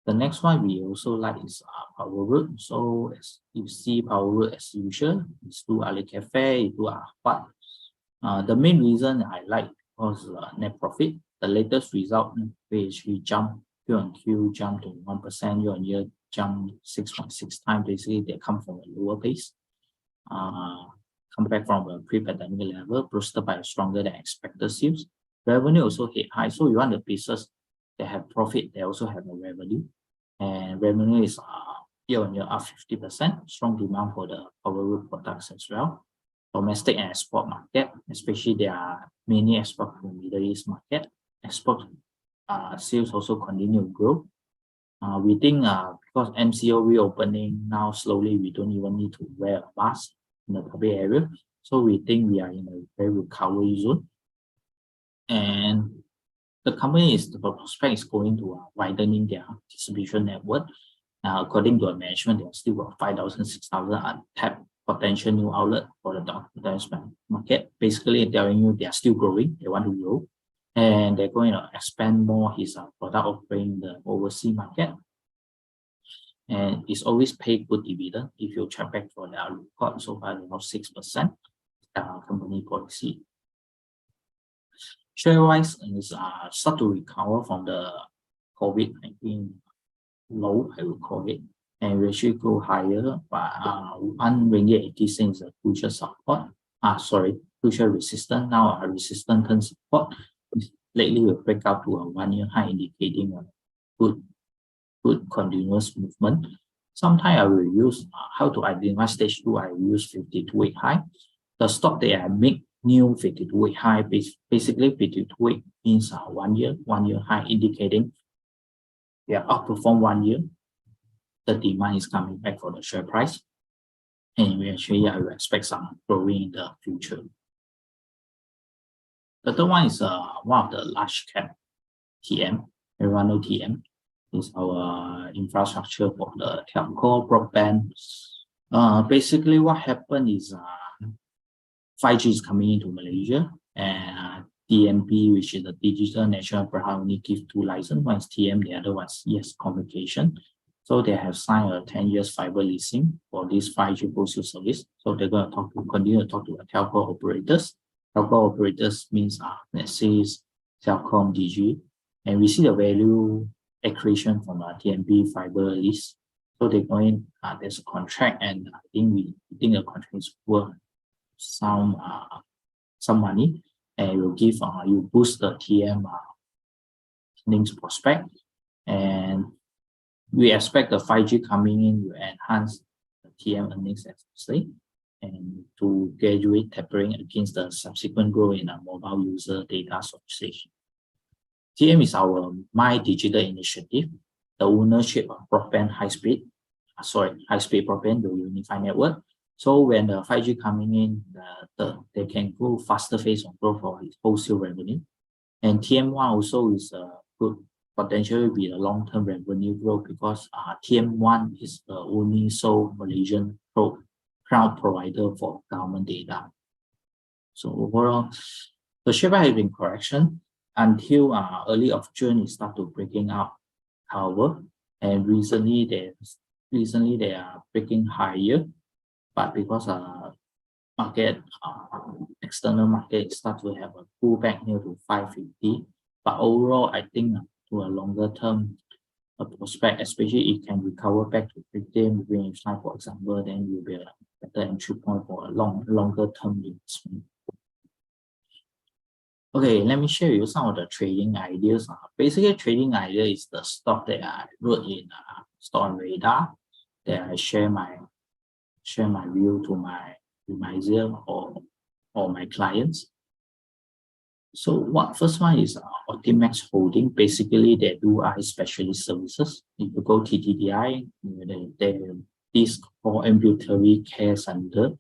The next one we also like is Power Road. So as you see, Power Road as usual, it's to Ali Cafe, it's to Ahmad. The main reason I like was net profit. The latest result, we actually jumped Q-on-Q, jumped to 1%, year-on-year jump 6.6 times. Basically, they come from a lower base, come back from a pre-pandemic level, boosted by stronger than expected sales. Revenue also hit high. So you want the business that have profit, they also have a revenue. And revenue is year-on-year up 50%. Strong demand for the Power Road products as well. Domestic and export market, especially there are many export from the Middle East market. Export sales also continue to grow. We think because MCO reopening now slowly, we don't even need to wear a mask in the public area. So we think we are in a very recovery zone. And the prospect is going to widening their distribution network. According to the management, they are still got 5,000, 6,000 untapped potential new outlet for the investment market. Basically, telling you they are still growing, they want to grow, and they're going to expand more his product offering in the overseas market. And it's always paid good dividend. If you check back for their record, so far about 6% company policy. Share-wise is start to recover from the COVID-19 low, I would call it, and we actually go higher, but 1 ringgit 80 cents is a future support. Future resistance. Now a resistance turn support. Lately we break out to a 1-year high, indicating a good continuous movement. Sometimes I will use how to identify stage 2. I will use 52-week high. The stock that I make new 52-week high, basically 52-week means 1 year high, indicating they are outperform 1 year. The demand is coming back for the share price, and eventually I will expect some growing in the future. The third one is one of the large cap TM. Everyone know TM is our infrastructure for the telco broadband. Basically what happened is 5G is coming into Malaysia, and DNB, which is the Digital National Brand, only give 2 licenses. One is TM, the other one is Communication. So they have signed a 10 years fiber leasing for this 5G wholesale service. So they're going to continue to talk to the telco operators. Telco operators means let's say Telkom, DG, and we see the value accretion from a TMB fiber lease. So they're going, there's a contract, and I think we think the contract is worth some money, and it will give you boost the TM links prospect, and we expect the 5G coming in will enhance the TM earnings especially, and to graduate tapering against the subsequent growth in a mobile user data usage. TM is our My Digital initiative, the ownership of broadband high-speed broadband, the unified network. So when the 5G coming in, they can go faster phase of growth for its wholesale revenue. And TM1 also is a good potentially be a long-term revenue growth, because TM1 is the only sole Malaysian cloud provider for government data. So overall, the share price has been correction until early of June. It started breaking out, however, and recently they are breaking higher, but because external market start to have a pullback near to 550. But overall, I think to a longer term prospect, especially it can recover back to 15 range line, for example, then will be a better entry point for a longer term investment. Okay, let me share with you some of the trading ideas. Basically, trading idea is the stock that I wrote in Stock on Radar, that I share my view to my advisor or my clients. So first one is Optimax Holding. Basically, they do eye specialist services. If you go TTDI, this for ambulatory care center.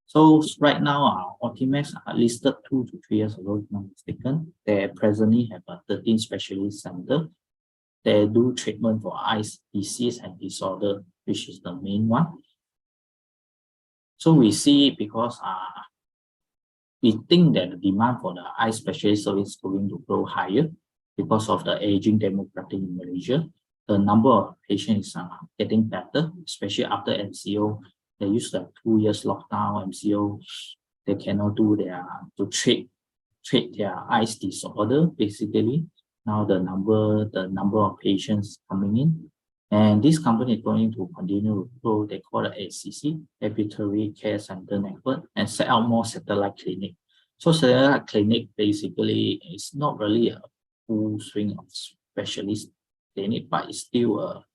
So right now, Optimax are listed 2 to 3 years ago, if not mistaken. They presently have a 13 specialist center. They do treatment for eyes disease and disorder, which is the main one. So we see, because we think that the demand for the eye specialist service is going to grow higher because of the aging demographic in Malaysia. The number of patients are getting better, especially after MCO. They used to have 2 years lockdown, MCO. They cannot do to treat their eyes disorder, basically. Now the number of patients coming in. And this company is going to continue to grow. They call it ACC, Ambulatory Care Center Network, and set out more satellite clinic. So satellite clinic basically is not really a full swing of specialist clinic, but it's still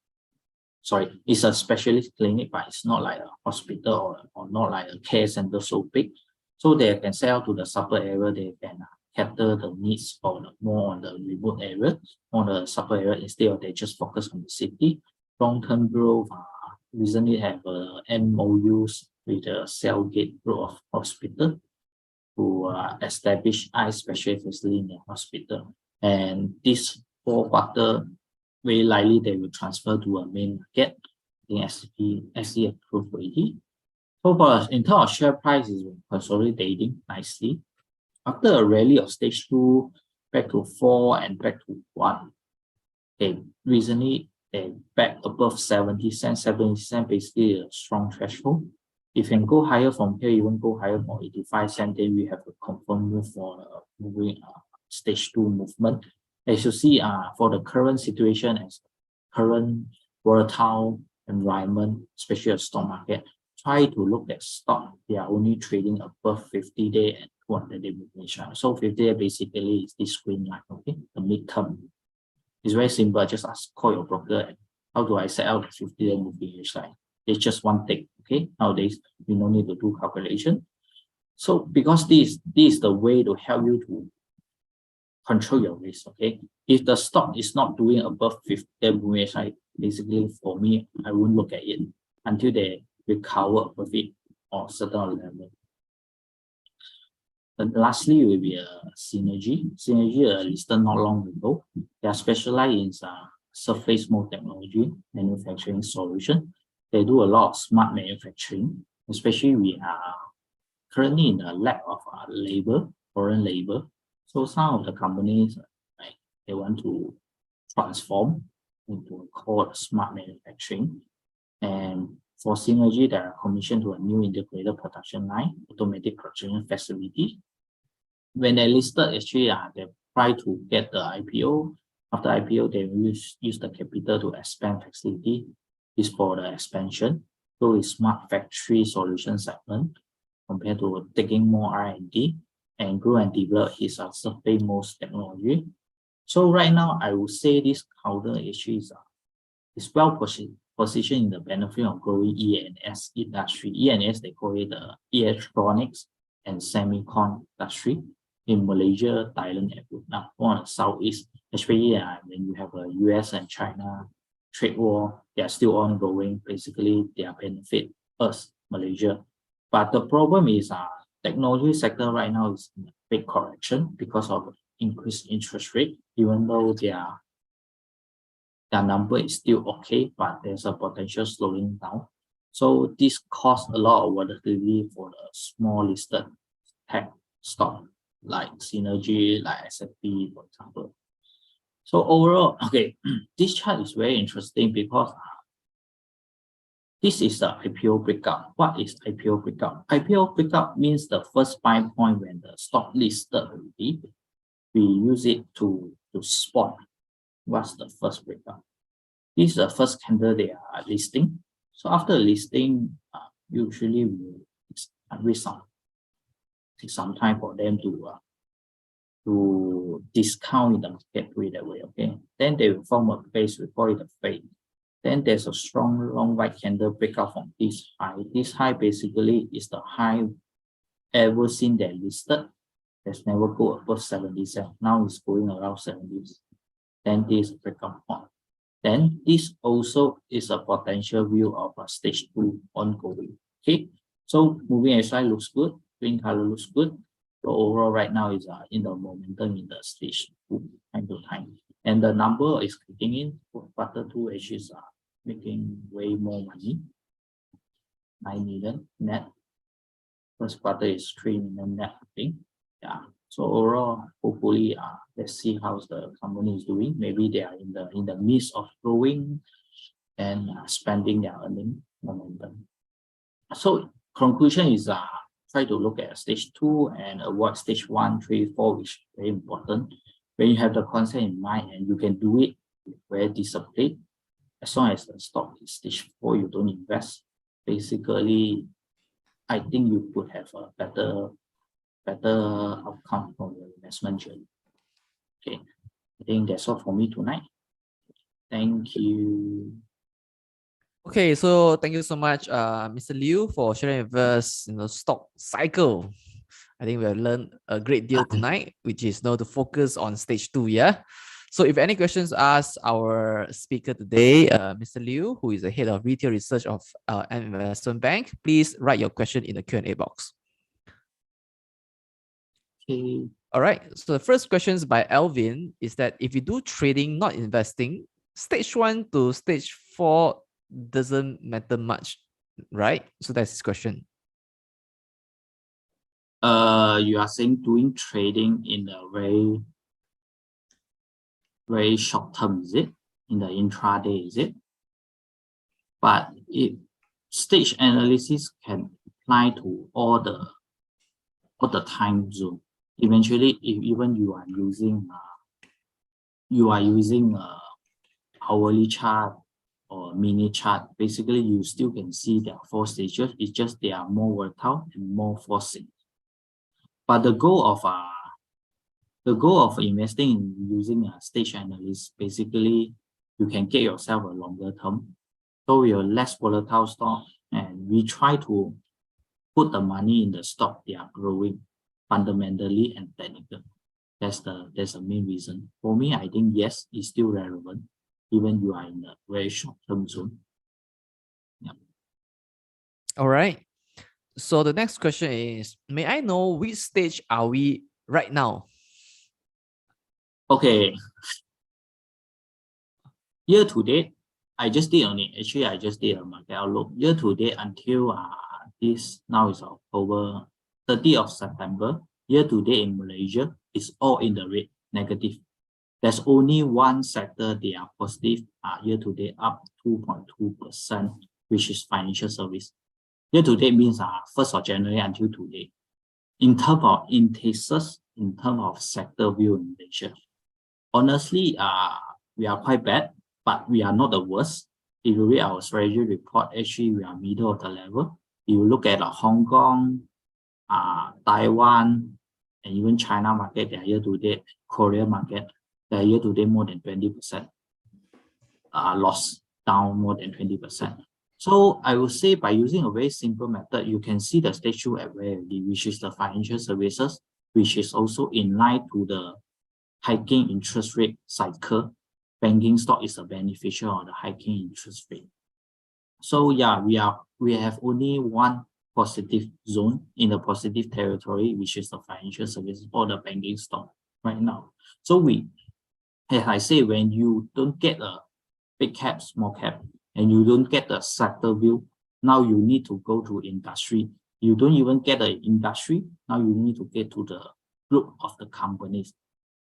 it's a specialist clinic, but it's not like a hospital or not like a care center so big. So they can sell out to the suburb area. They can cater the needs for more on the remote area, on the suburb area, instead of they just focus on the city. Long-term growth, recently have MOUs with the Cellgate Group of Hospital to establish eye specialist facility in the hospital. And this 4th quarter, very likely they will transfer to a main market. I think SC approved already. So in terms of share price, is consolidating nicely. After a rally of stage 2, back to 4 and back to 1. Okay, recently they back above 70 cents, 70 cents, basically a strong threshold. If you can go higher from here, even go higher for 85 cents, then we have a confirmed move for moving stage 2 movement. As you see, for the current situation, as current volatile environment, especially a stock market, try to look at stock. They are only trading above 50-day and 200-day moving chart. So 50-day basically is this green line, okay, the midterm. It's very simple. Just call your broker. And how do I set out the 50-day moving chart? It's just one thing, okay? Nowadays, we don't need to do calculation. So because this is the way to help you to control your risk, okay? If the stock is not doing above 50-day moving chart, basically for me, I won't look at it until they recover with it or certain level. And lastly, will be Synergy. Synergy listed not long ago. They are specialized in surface mode technology, manufacturing solution. They do a lot of smart manufacturing, especially we are currently in a lack of foreign labor. So some of the companies, they want to transform into called smart manufacturing. And for synergy, they are commissioned to a new integrated production line, automatic production facility. When they listed, actually, they try to get the IPO. After IPO, they use the capital to expand facility. Is for the expansion. So it's smart factory solution segment compared to taking more R&D and grow and develop his survey most technology. So right now, I would say this counter issues is well positioned in the benefit of growing E&S industry. E&S, they call it the electronics and semicon industry in Malaysia, Thailand, and Vietnam, on the Southeast, especially when you have a US and China trade war, they are still ongoing. Basically, they are benefit us, Malaysia. But the problem is technology sector right now is in a big correction because of increased interest rate, even though their number is still okay, but there's a potential slowing down. So this caused a lot of volatility for the small listed tech stock like Synergy, like S&P, for example. So overall, okay, this chart is very interesting because this is the IPO breakout. What is IPO breakout? IPO breakout means the first buy point when the stock listed already. We use it to spot what's the first breakout. This is the first candle they are listing. So after listing, usually we take some time for them to discount the market way that way, okay? Then they will form a base, we call it a fade. Then there's a strong long white candle breakout from this high. This high basically is the high ever seen they listed. There's never go above 77. Now it's going around 70s. Then this breakout point. Then this also is a potential view of a stage 2 ongoing. Okay, so moving aside looks good, green color looks good. So overall right now is in the momentum in the stage 2 time to time. And the number is kicking in. Quarter 2 is making way more money. 9 million net. First quarter is 3 million net, I think. Yeah. So overall, hopefully, let's see how the company is doing. Maybe they are in the midst of growing and spending their earning momentum. So conclusion is try to look at stage 2 and avoid stage 1, 3, 4, which is very important. When you have the concept in mind and you can do it very disciplined, as long as the stock is stage 4, you don't invest. Basically, I think you could have a better outcome from your investment journey. Okay, I think that's all for me tonight. Thank you. Okay, so thank you so much, Mr. Lew, for sharing with us stock cycle. I think we have learned a great deal tonight, which is to focus on stage 2. Yeah. So if any questions, ask our speaker today, Mr. Lew, who is the head of retail research of an investment bank. Please write your question in the Q&A box. Okay. All right. So the first question is by Alvin is that if you do trading, not investing, stage 1 to stage 4 doesn't matter much, right? So that's his question. You are saying doing trading in a very, very short term, is it? In the intraday, is it? But stage analysis can apply to all the time zone. Eventually, if even you are using hourly chart or mini chart, basically you still can see there are 4 stages. It's just they are more volatile and more forcing. But the goal of investing in using a stage analysis, basically you can get yourself a longer term. So you're less volatile stock, and we try to put the money in the stock they are growing fundamentally and technical. That's the main reason. For me, I think yes, it's still relevant, even you are in a very short-term zone. Yeah. All right. So the next question is, may I know which stage are we right now? Okay. Year to date, I just did on it. Actually, I just did a market outlook. Year to date until this now is October 30th of September. Year to date in Malaysia is all in the red, negative. There's only one sector they are positive, year to date up 2.2%, which is financial service. Year to date means 1st of January until today. In terms of indices, in terms of sector view in Malaysia, honestly, we are quite bad, but we are not the worst. If you read our strategy report, actually we are middle of the level. You look at Hong Kong, Taiwan, and even China market, they are year to date, Korea market, they are year to date more than 20%, loss down more than 20%. So I would say by using a very simple method, you can see the stage 2 at where, which is the financial services, which is also in line to the hiking interest rate cycle. Banking stock is a beneficiary of the hiking interest rate. So yeah, we have only one positive zone in the positive territory, which is the financial services or the banking stock right now. So as I say, when you don't get a big cap, small cap, and you don't get the sector view, now you need to go to industry. You don't even get the industry, now you need to get to the group of the companies.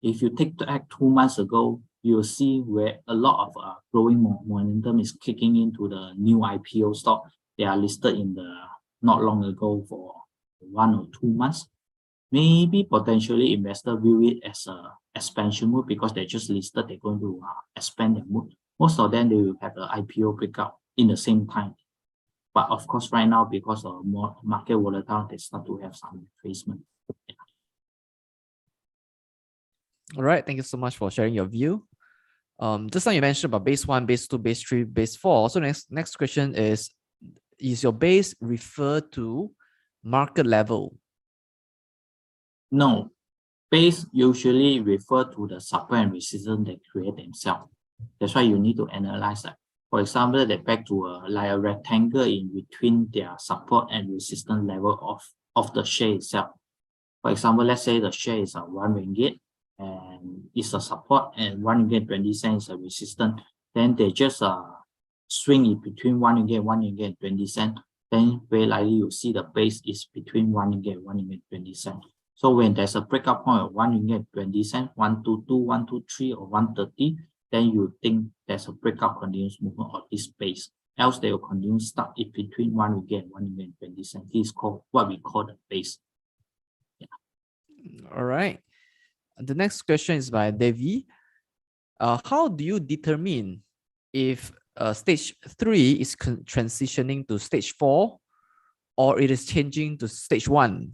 If you take back 2 months ago, you'll see where a lot of growing momentum is kicking into the new IPO stock. They are listed in the not long ago for 1 or 2 months. Maybe potentially investor view it as a expansion move because they just listed, they're going to expand their move. Most of them, they will have the IPO breakout in the same time. But of course, right now, because of more market volatile, they start to have some retracement. All right, thank you so much for sharing your view. Just now you mentioned about base 1, base 2, base 3, base 4. So next question is your base refer to market level? No, base usually refer to the support and resistance they create themselves. That's why you need to analyze that. For example, they back to like a rectangle in between their support and resistance level of the share itself. For example, let's say the share is 1 ringgit and it's a support and 1 ringgit 20 cents is a resistance. Then they just swing it between 1 ringgit, 1 ringgit 20 cents. Then very likely you see the base is between 1 ringgit, 1 ringgit 20 cents. So when there's a breakout point of 1 ringgit 20 cents, 122, 123 or 130, then you think there's a breakout continuous movement of this base. Else they will continue stuck in between 1 ringgit and 1 ringgit 20 cents. This is called what we call the base. Yeah. All right. The next question is by Devi. How do you determine if stage 3 is transitioning to stage 4 or it is changing to stage 1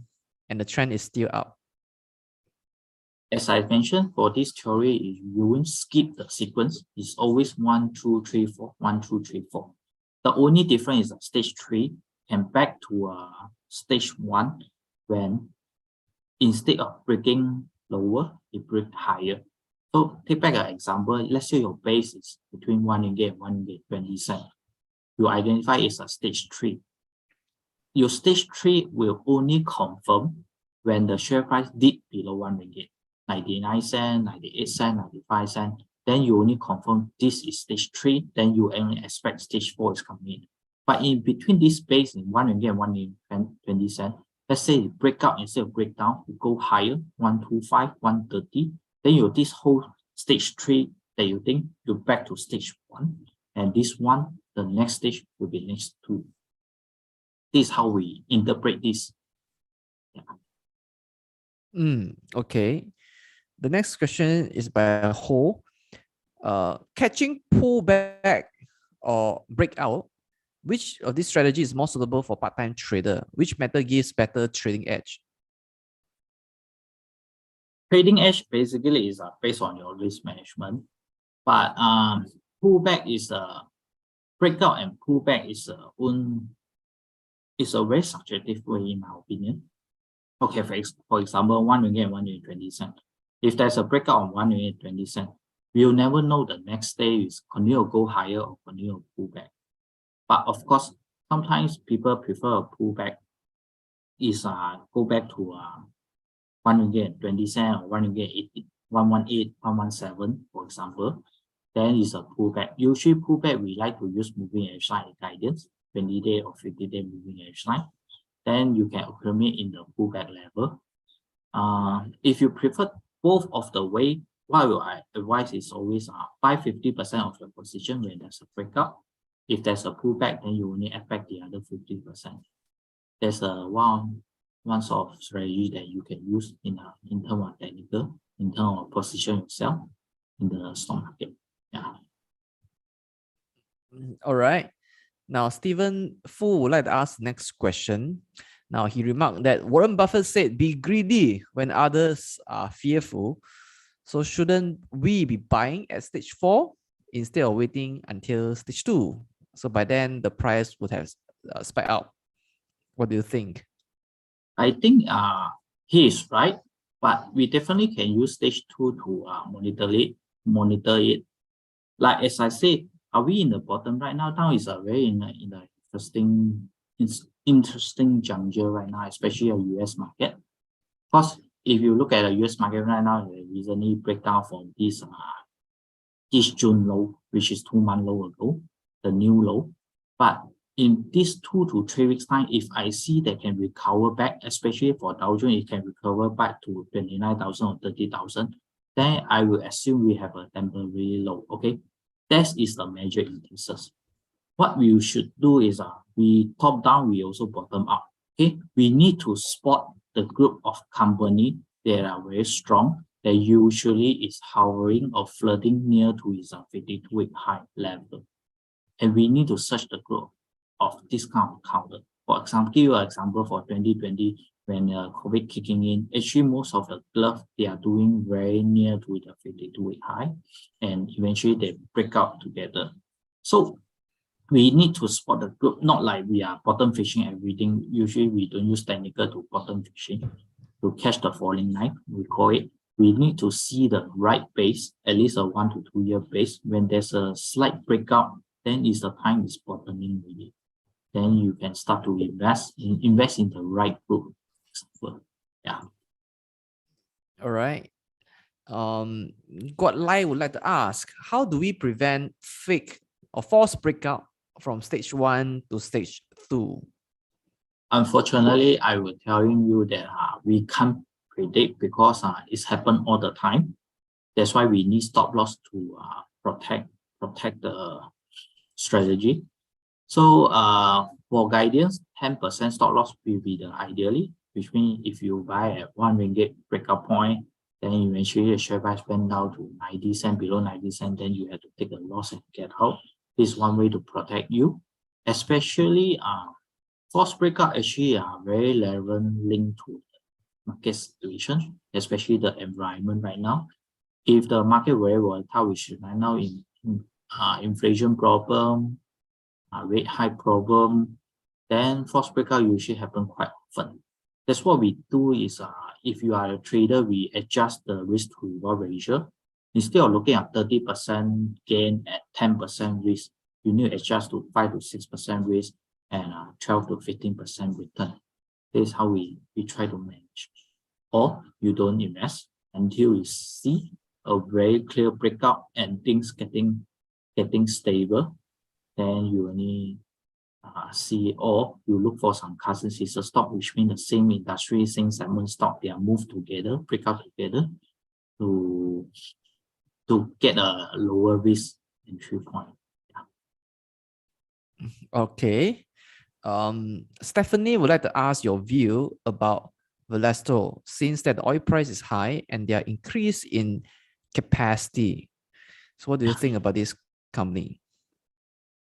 and the trend is still up? As I mentioned, for this theory, you won't skip the sequence. It's always 1, 2, 3, 4, 1, 2, 3, 4. The only difference is that stage 3 can back to stage 1 when instead of breaking lower, it breaks higher. So take back an example. Let's say your base is between 1 ringgit and 1 ringgit 20 cents. You identify it's a stage 3. Your stage 3 will only confirm when the share price dip below 1 ringgit. 99 cents, 98 cents, 95 cents, then you only confirm this is stage 3, then you only expect stage 4 is coming in. But in between this space in 1 ringgit and 1 ringgit 20 cents, let's say you break out instead of break down, you go higher, 125, 130, then you this whole stage 3 that you think you're back to stage 1, and this one, the next stage will be next 2. This is how we interpret this. Yeah. Okay. The next question is by Ho. Catching pullback or breakout, which of this strategy is more suitable for part-time trader? Which method gives better trading edge? Trading edge basically is based on your risk management, but pullback is a breakout and pullback is a very subjective way in my opinion. Okay, for example, 1 ringgit and 1 ringgit 20 cents. If there's a breakout on 1 ringgit 20 cents, we'll never know the next day is continue to go higher or continue to pull back. But of course, sometimes people prefer a pullback is go back to 1 ringgit 20 cents or 1 ringgit 118, 117, for example. Then is a pullback. Usually pullback, we like to use moving average line guidance, 20-day or 50-day moving average line. Then you can accumulate in the pullback level. If you prefer both of the way, what I advise is always buy 50% of your position when there's a breakout. If there's a pullback, then you only affect the other 50%. There's a one sort of strategy that you can use in terms of technical, in terms of position yourself in the stock market. Yeah. All right. Now, Stephen Fu would like to ask the next question. Now, he remarked that Warren Buffett said, be greedy when others are fearful. So shouldn't we be buying at stage 4 instead of waiting until stage 2? So by then the price would have spiked out. What do you think? I think he is right, but we definitely can use stage 2 to monitor it. Like as I said, are we in the bottom right now? Now is a very interesting juncture right now, especially a US market. Because if you look at the US market right now, they recently break down from this June low, which is 2-month low ago, the new low. But in this 2 to 3 weeks time, if I see they can recover back, especially for Dow Jones, it can recover back to 29,000 or 30,000, then I will assume we have a temporary low. Okay, that is the major indices. What we should do is we top down, we also bottom up. Okay, we need to spot the group of company that are very strong, that usually is hovering or flirting near to its 52-week high level. And we need to search the group of this kind of counter. For example, give you an example for 2020, when COVID kicking in, actually most of the glove, they are doing very near to the 52-week high, and eventually they break out together. So we need to spot the group, not like we are bottom fishing everything. Usually we don't use technical to bottom fishing to catch the falling knife, we call it. We need to see the right base, at least a 1 to 2 year base. When there's a slight breakout, then is the time is bottoming really. Then you can start to invest in the right group. Yeah. All right. Guat Lai would like to ask, how do we prevent fake or false breakout from stage 1 to stage 2? Unfortunately, I will telling you that we can't predict because it's happened all the time. That's why we need stop loss to protect the strategy. So for guidance, 10% stop loss will be the ideally, which means if you buy at 1 ringgit breakout point, then eventually the share price went down to 90 cents, below 90 cents, then you have to take a loss and get out. This is one way to protect you. Especially false breakout actually are very relevant linked to the market situation, especially the environment right now. If the market very volatile, which is right now in inflation problem, rate high problem, then false breakout usually happen quite often. That's what we do is if you are a trader, we adjust the risk to reward ratio. Instead of looking at 30% gain at 10% risk, you need to adjust to 5 to 6% risk and 12 to 15% return. This is how we try to manage. Or you don't invest until you see a very clear breakout and things getting stable. Then you only see, or you look for some cousin sister stock, which means the same industry, same segment stock, they are moved together, break out together to get a lower risk entry point. Yeah. Okay. Stephanie would like to ask your view about Volatile, since that the oil price is high and they are increased in capacity. So what do you think about this company?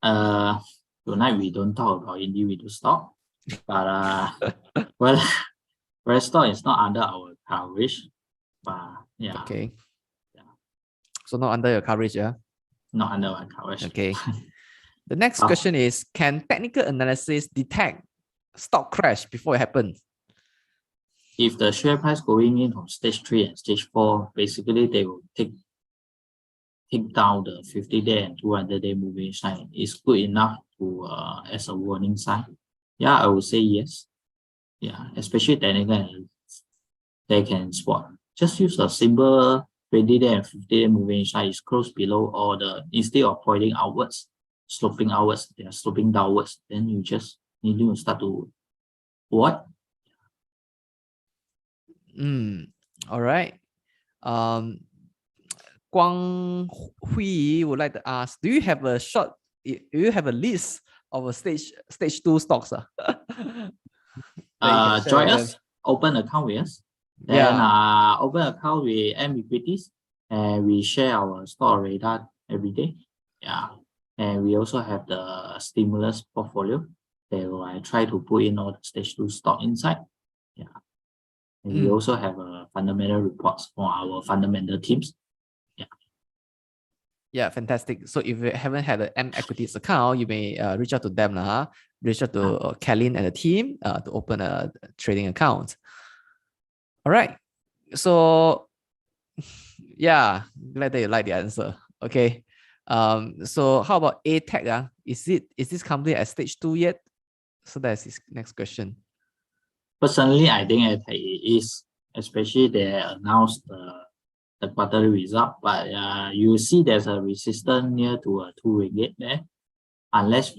Tonight we don't talk about individual stock, but well, stock is not under our coverage. But yeah. Okay. Yeah. So not under your coverage, yeah? Not under our coverage. Okay. The next question is, can technical analysis detect stock crash before it happens? If the share price going in from stage 3 and stage 4, basically they will take down the 50-day and 200-day moving sign. It's good enough to as a warning sign. Yeah, I would say yes. Yeah, especially technical, they can spot. Just use a simple 20-day and 50-day moving sign. It's close below, or instead of pointing outwards, sloping outwards, they are sloping downwards. Then you just need to start to what? All right. Guang Hui would like to ask, do you have a list of a stage 2 stocks? Join us, open account with us. Then open account with M Equities, and we share our stock radar every day. Yeah. And we also have the stimulus portfolio. I try to put in all the stage 2 stock inside. Yeah. And we also have fundamental reports for our fundamental teams. Yeah. Yeah, fantastic. So if you haven't had an M Equities account, you may reach out to them. Reach out to Kalin and the team to open a trading account. All right. So yeah, glad that you like the answer. Okay. So how about ATech? Is this company at stage 2 yet? So that's his next question. Personally, I think it is, especially they announced the quarterly result, but you see there's a resistance near to a 2 ringgit there. Unless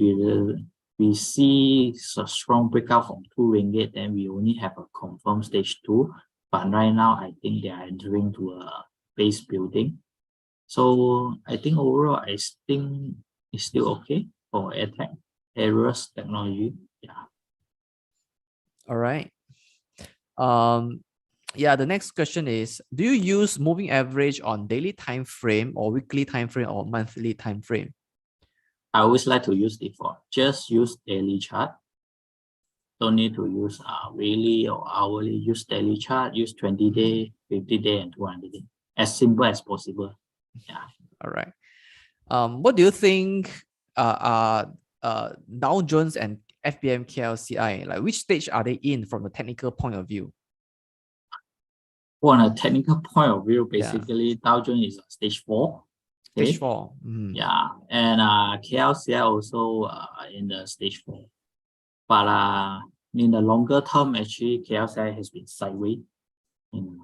we see a strong breakout from 2 ringgit, then we only have a confirmed stage 2. But right now, I think they are entering to a base building. So I think overall, I think it's still okay for AirTech, Aerials Technology. Yeah. All right. Yeah, the next question is, do you use moving average on daily time frame or weekly time frame or monthly time frame? I always like to use default. Just use daily chart. Don't need to use weekly or hourly. Use daily chart. Use 20-day, 50-day, and 200-day. As simple as possible. Yeah. All right. What do you think Dow Jones and FBM KLCI, like which stage are they in from a technical point of view? On a technical point of view, basically Dow Jones is stage 4. Okay? Stage 4. Yeah, and KLCI also in the stage 4. But in the longer term, actually KLCI has been sideways in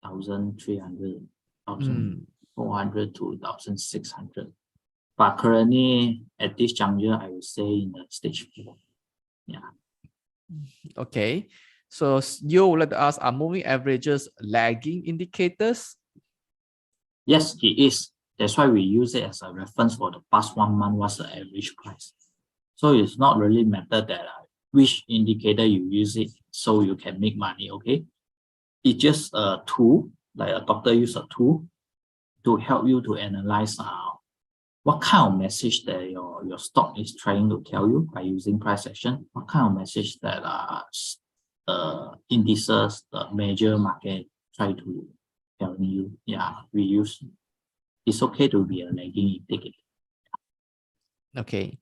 1,300, 1,400 to 1,600. But currently at this juncture, I would say in the stage 4. Yeah. Okay. So you would like to ask, are moving averages lagging indicators? Yes, it is. That's why we use it as a reference for the past 1 month. What's the average price? So it's not really matter that which indicator you use it so you can make money. Okay, it's just a tool, like a doctor use a tool to help you to analyze what kind of message that your stock is trying to tell you by using price action. What kind of message that indices, the major market try to tell you. Yeah, we use. It's okay to be a lagging indicator. Okay.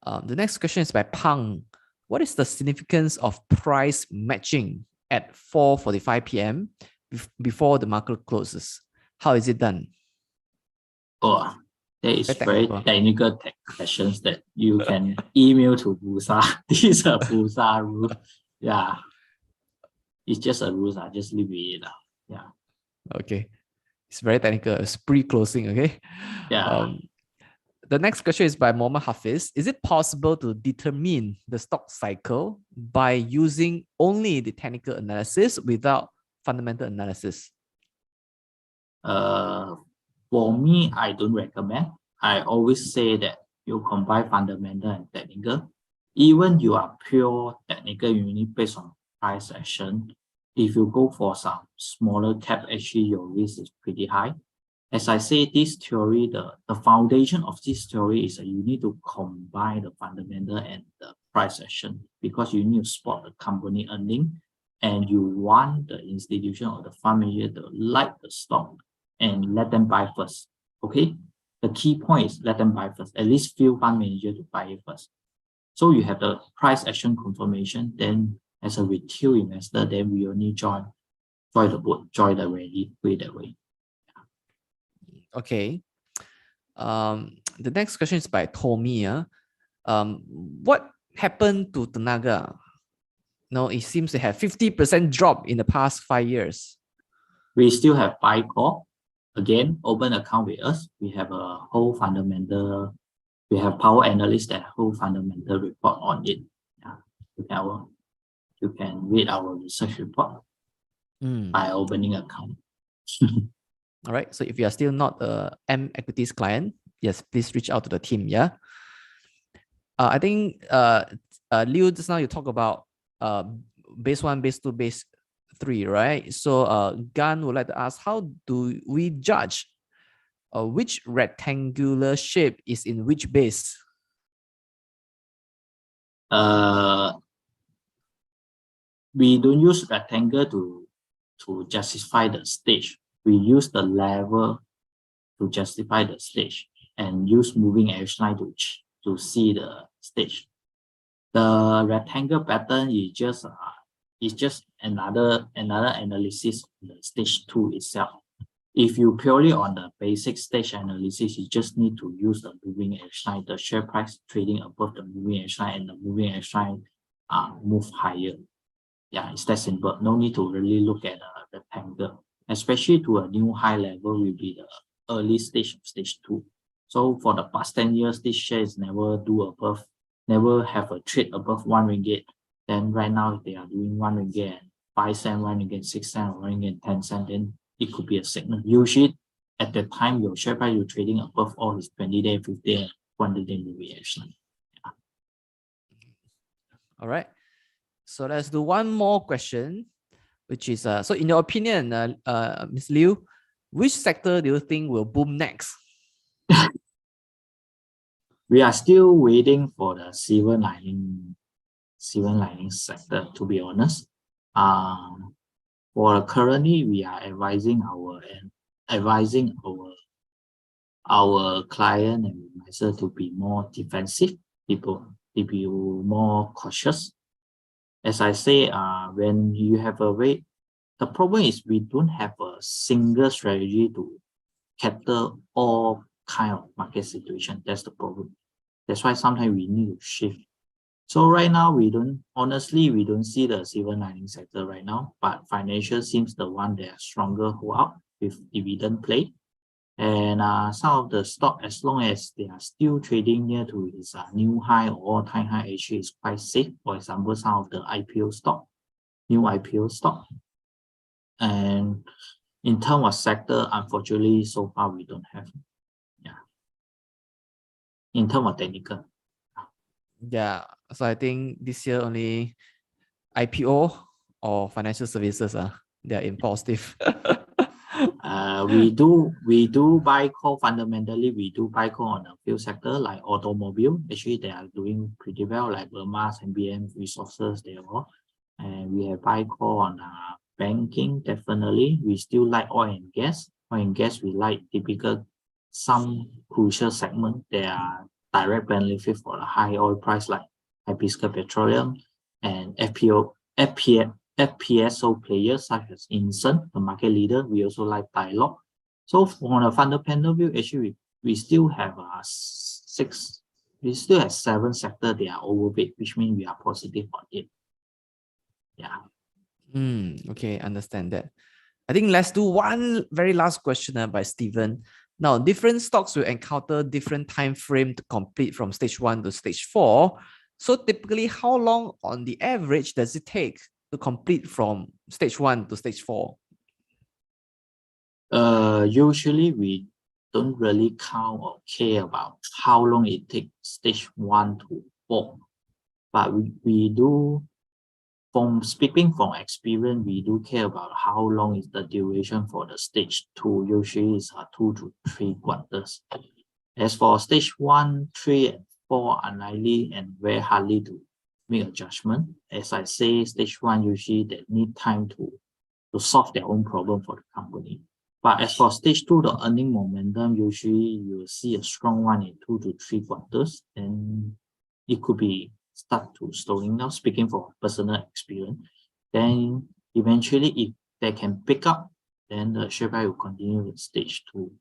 The next question is by Pang. What is the significance of price matching at 4:45 p.m. before the market closes? How is it done? Oh, there is very technical questions that you can email to Bursa. This is a Bursa rule. Yeah. It's just a rule. Just leave it. Yeah. Okay. It's very technical. It's pre-closing, okay? Yeah. The next question is by Mohammed Hafiz. Is it possible to determine the stock cycle by using only the technical analysis without fundamental analysis? For me, I don't recommend. I always say that you combine fundamental and technical. Even you are pure technical, you need based on price action. If you go for some smaller cap, actually your risk is pretty high. As I say, this theory, the foundation of this theory is that you need to combine the fundamental and the price action, because you need to spot the company earning and you want the institution or the fund manager to like the stock and let them buy first. Okay, the key point is let them buy first. At least few fund manager to buy it first. So you have the price action confirmation. Then as a retail investor, then we only join the boat, join the ready way that way. Okay. The next question is by Tommy. What happened to Tenaga? No, it seems to have 50% drop in the past 5 years. We still have buy call. Again, open account with us. We have a whole fundamental. We have power analysts that whole fundamental report on it. Yeah, you can read our research report by opening account. All right. So if you are still not a M Equities client, yes, please reach out to the team. Yeah. I think Lew, just now you talk about base 1, base 2, base 3, right? So Gan would like to ask, how do we judge which rectangular shape is in which base? We don't use rectangle to justify the stage. We use the level to justify the stage and use moving average line to see the stage. The rectangle pattern is just another analysis of the stage 2 itself. If you purely on the basic stage analysis, you just need to use the moving average line, the share price trading above the moving average line, and the moving average line move higher. Yeah, it's that simple. No need to really look at the rectangle, especially to a new high level will be the early stage of stage 2. So for the past 10 years, this shares never have a trade above 1 ringgit. Then right now they are doing 1 ringgit and 5 cents, 1 ringgit 6 cents, or 1 ringgit 10 cents. Then it could be a signal. Usually at the time your share price you're trading above all is 20-day, 50-day, 100-day moving average line. Yeah. All right. So let's do one more question, which is so in your opinion, Ms. Lew, which sector do you think will boom next? We are still waiting for the silver lining sector, to be honest. For currently, we are advising our client and advisor to be more defensive, people to be more cautious. As I say, when you have the problem is we don't have a single strategy to cater all kind of market situation. That's the problem. That's why sometimes we need to shift. So right now, we don't see the silver lining sector right now, but financial seems the one that are stronger hold out with dividend play. And some of the stock, as long as they are still trading near to its new high or all-time high, actually is quite safe. For example, some of the IPO stock, new IPO stock. And in terms of sector, unfortunately, so far we don't have. Yeah. In terms of technical. Yeah. So I think this year only IPO or financial services they are in positive. We do buy call fundamentally. We do buy call on a few sector like automobile. Actually, they are doing pretty well, like Burma, MBM, resources, they all. And we have buy call on banking. Definitely, we still like oil and gas. Oil and gas, we like typical some crucial segment. They are direct benefit for the high oil price, like Hibiscus Petroleum and FPSO players such as Inson, the market leader. We also like Dialog. So from a fundamental view, actually we still have 7 sectors that are overweight, which means we are positive on it. Yeah. Okay, understand that. I think let's do one very last question by Stephen. Now, different stocks will encounter different time frame to complete from stage 1 to stage 4. So typically, how long on the average does it take to complete from stage 1 to stage 4? Usually we don't really count or care about how long it takes stage 1 to 4. But we do, from speaking from experience, we do care about how long is the duration for the stage 2. Usually it's 2 to 3 quarters. As for stage 1, 3, and 4, unlikely and very hardly to make a judgment. As I say, stage 1 usually they need time to solve their own problem for the company. But as for stage 2, the earning momentum, usually you will see a strong one in 2 to 3 quarters, and it could be start to slowing down, speaking from personal experience. Then eventually, if they can pick up, then the share price will continue with stage 2.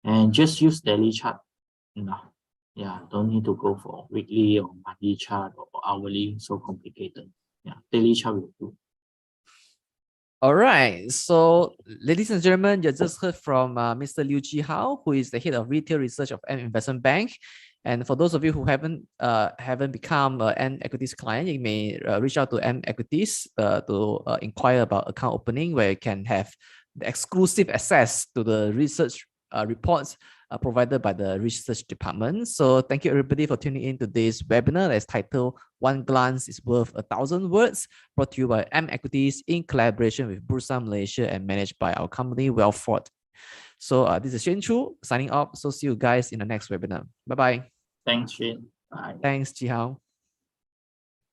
And just use daily chart, Yeah, don't need to go for weekly or monthly chart or hourly, so complicated. Yeah, daily chart will do. All right. So, ladies and gentlemen, you just heard from Mr. Lew Chee Hao, who is the head of retail research of M Investment Bank. And for those of you who haven't become an equities client, you may reach out to M Equities to inquire about account opening, where you can have the exclusive access to the research reports provided by the research department. So thank you everybody for tuning in to this webinar that's titled One Glance is Worth 1,000 Words, brought to you by M Equities in collaboration with Bursa Malaysia and managed by our company Wealthfort. So this is Xuan Chu signing off. So see you guys in the next webinar. Bye-bye. Thanks, Xuan. Bye. Thanks, Chee Hao.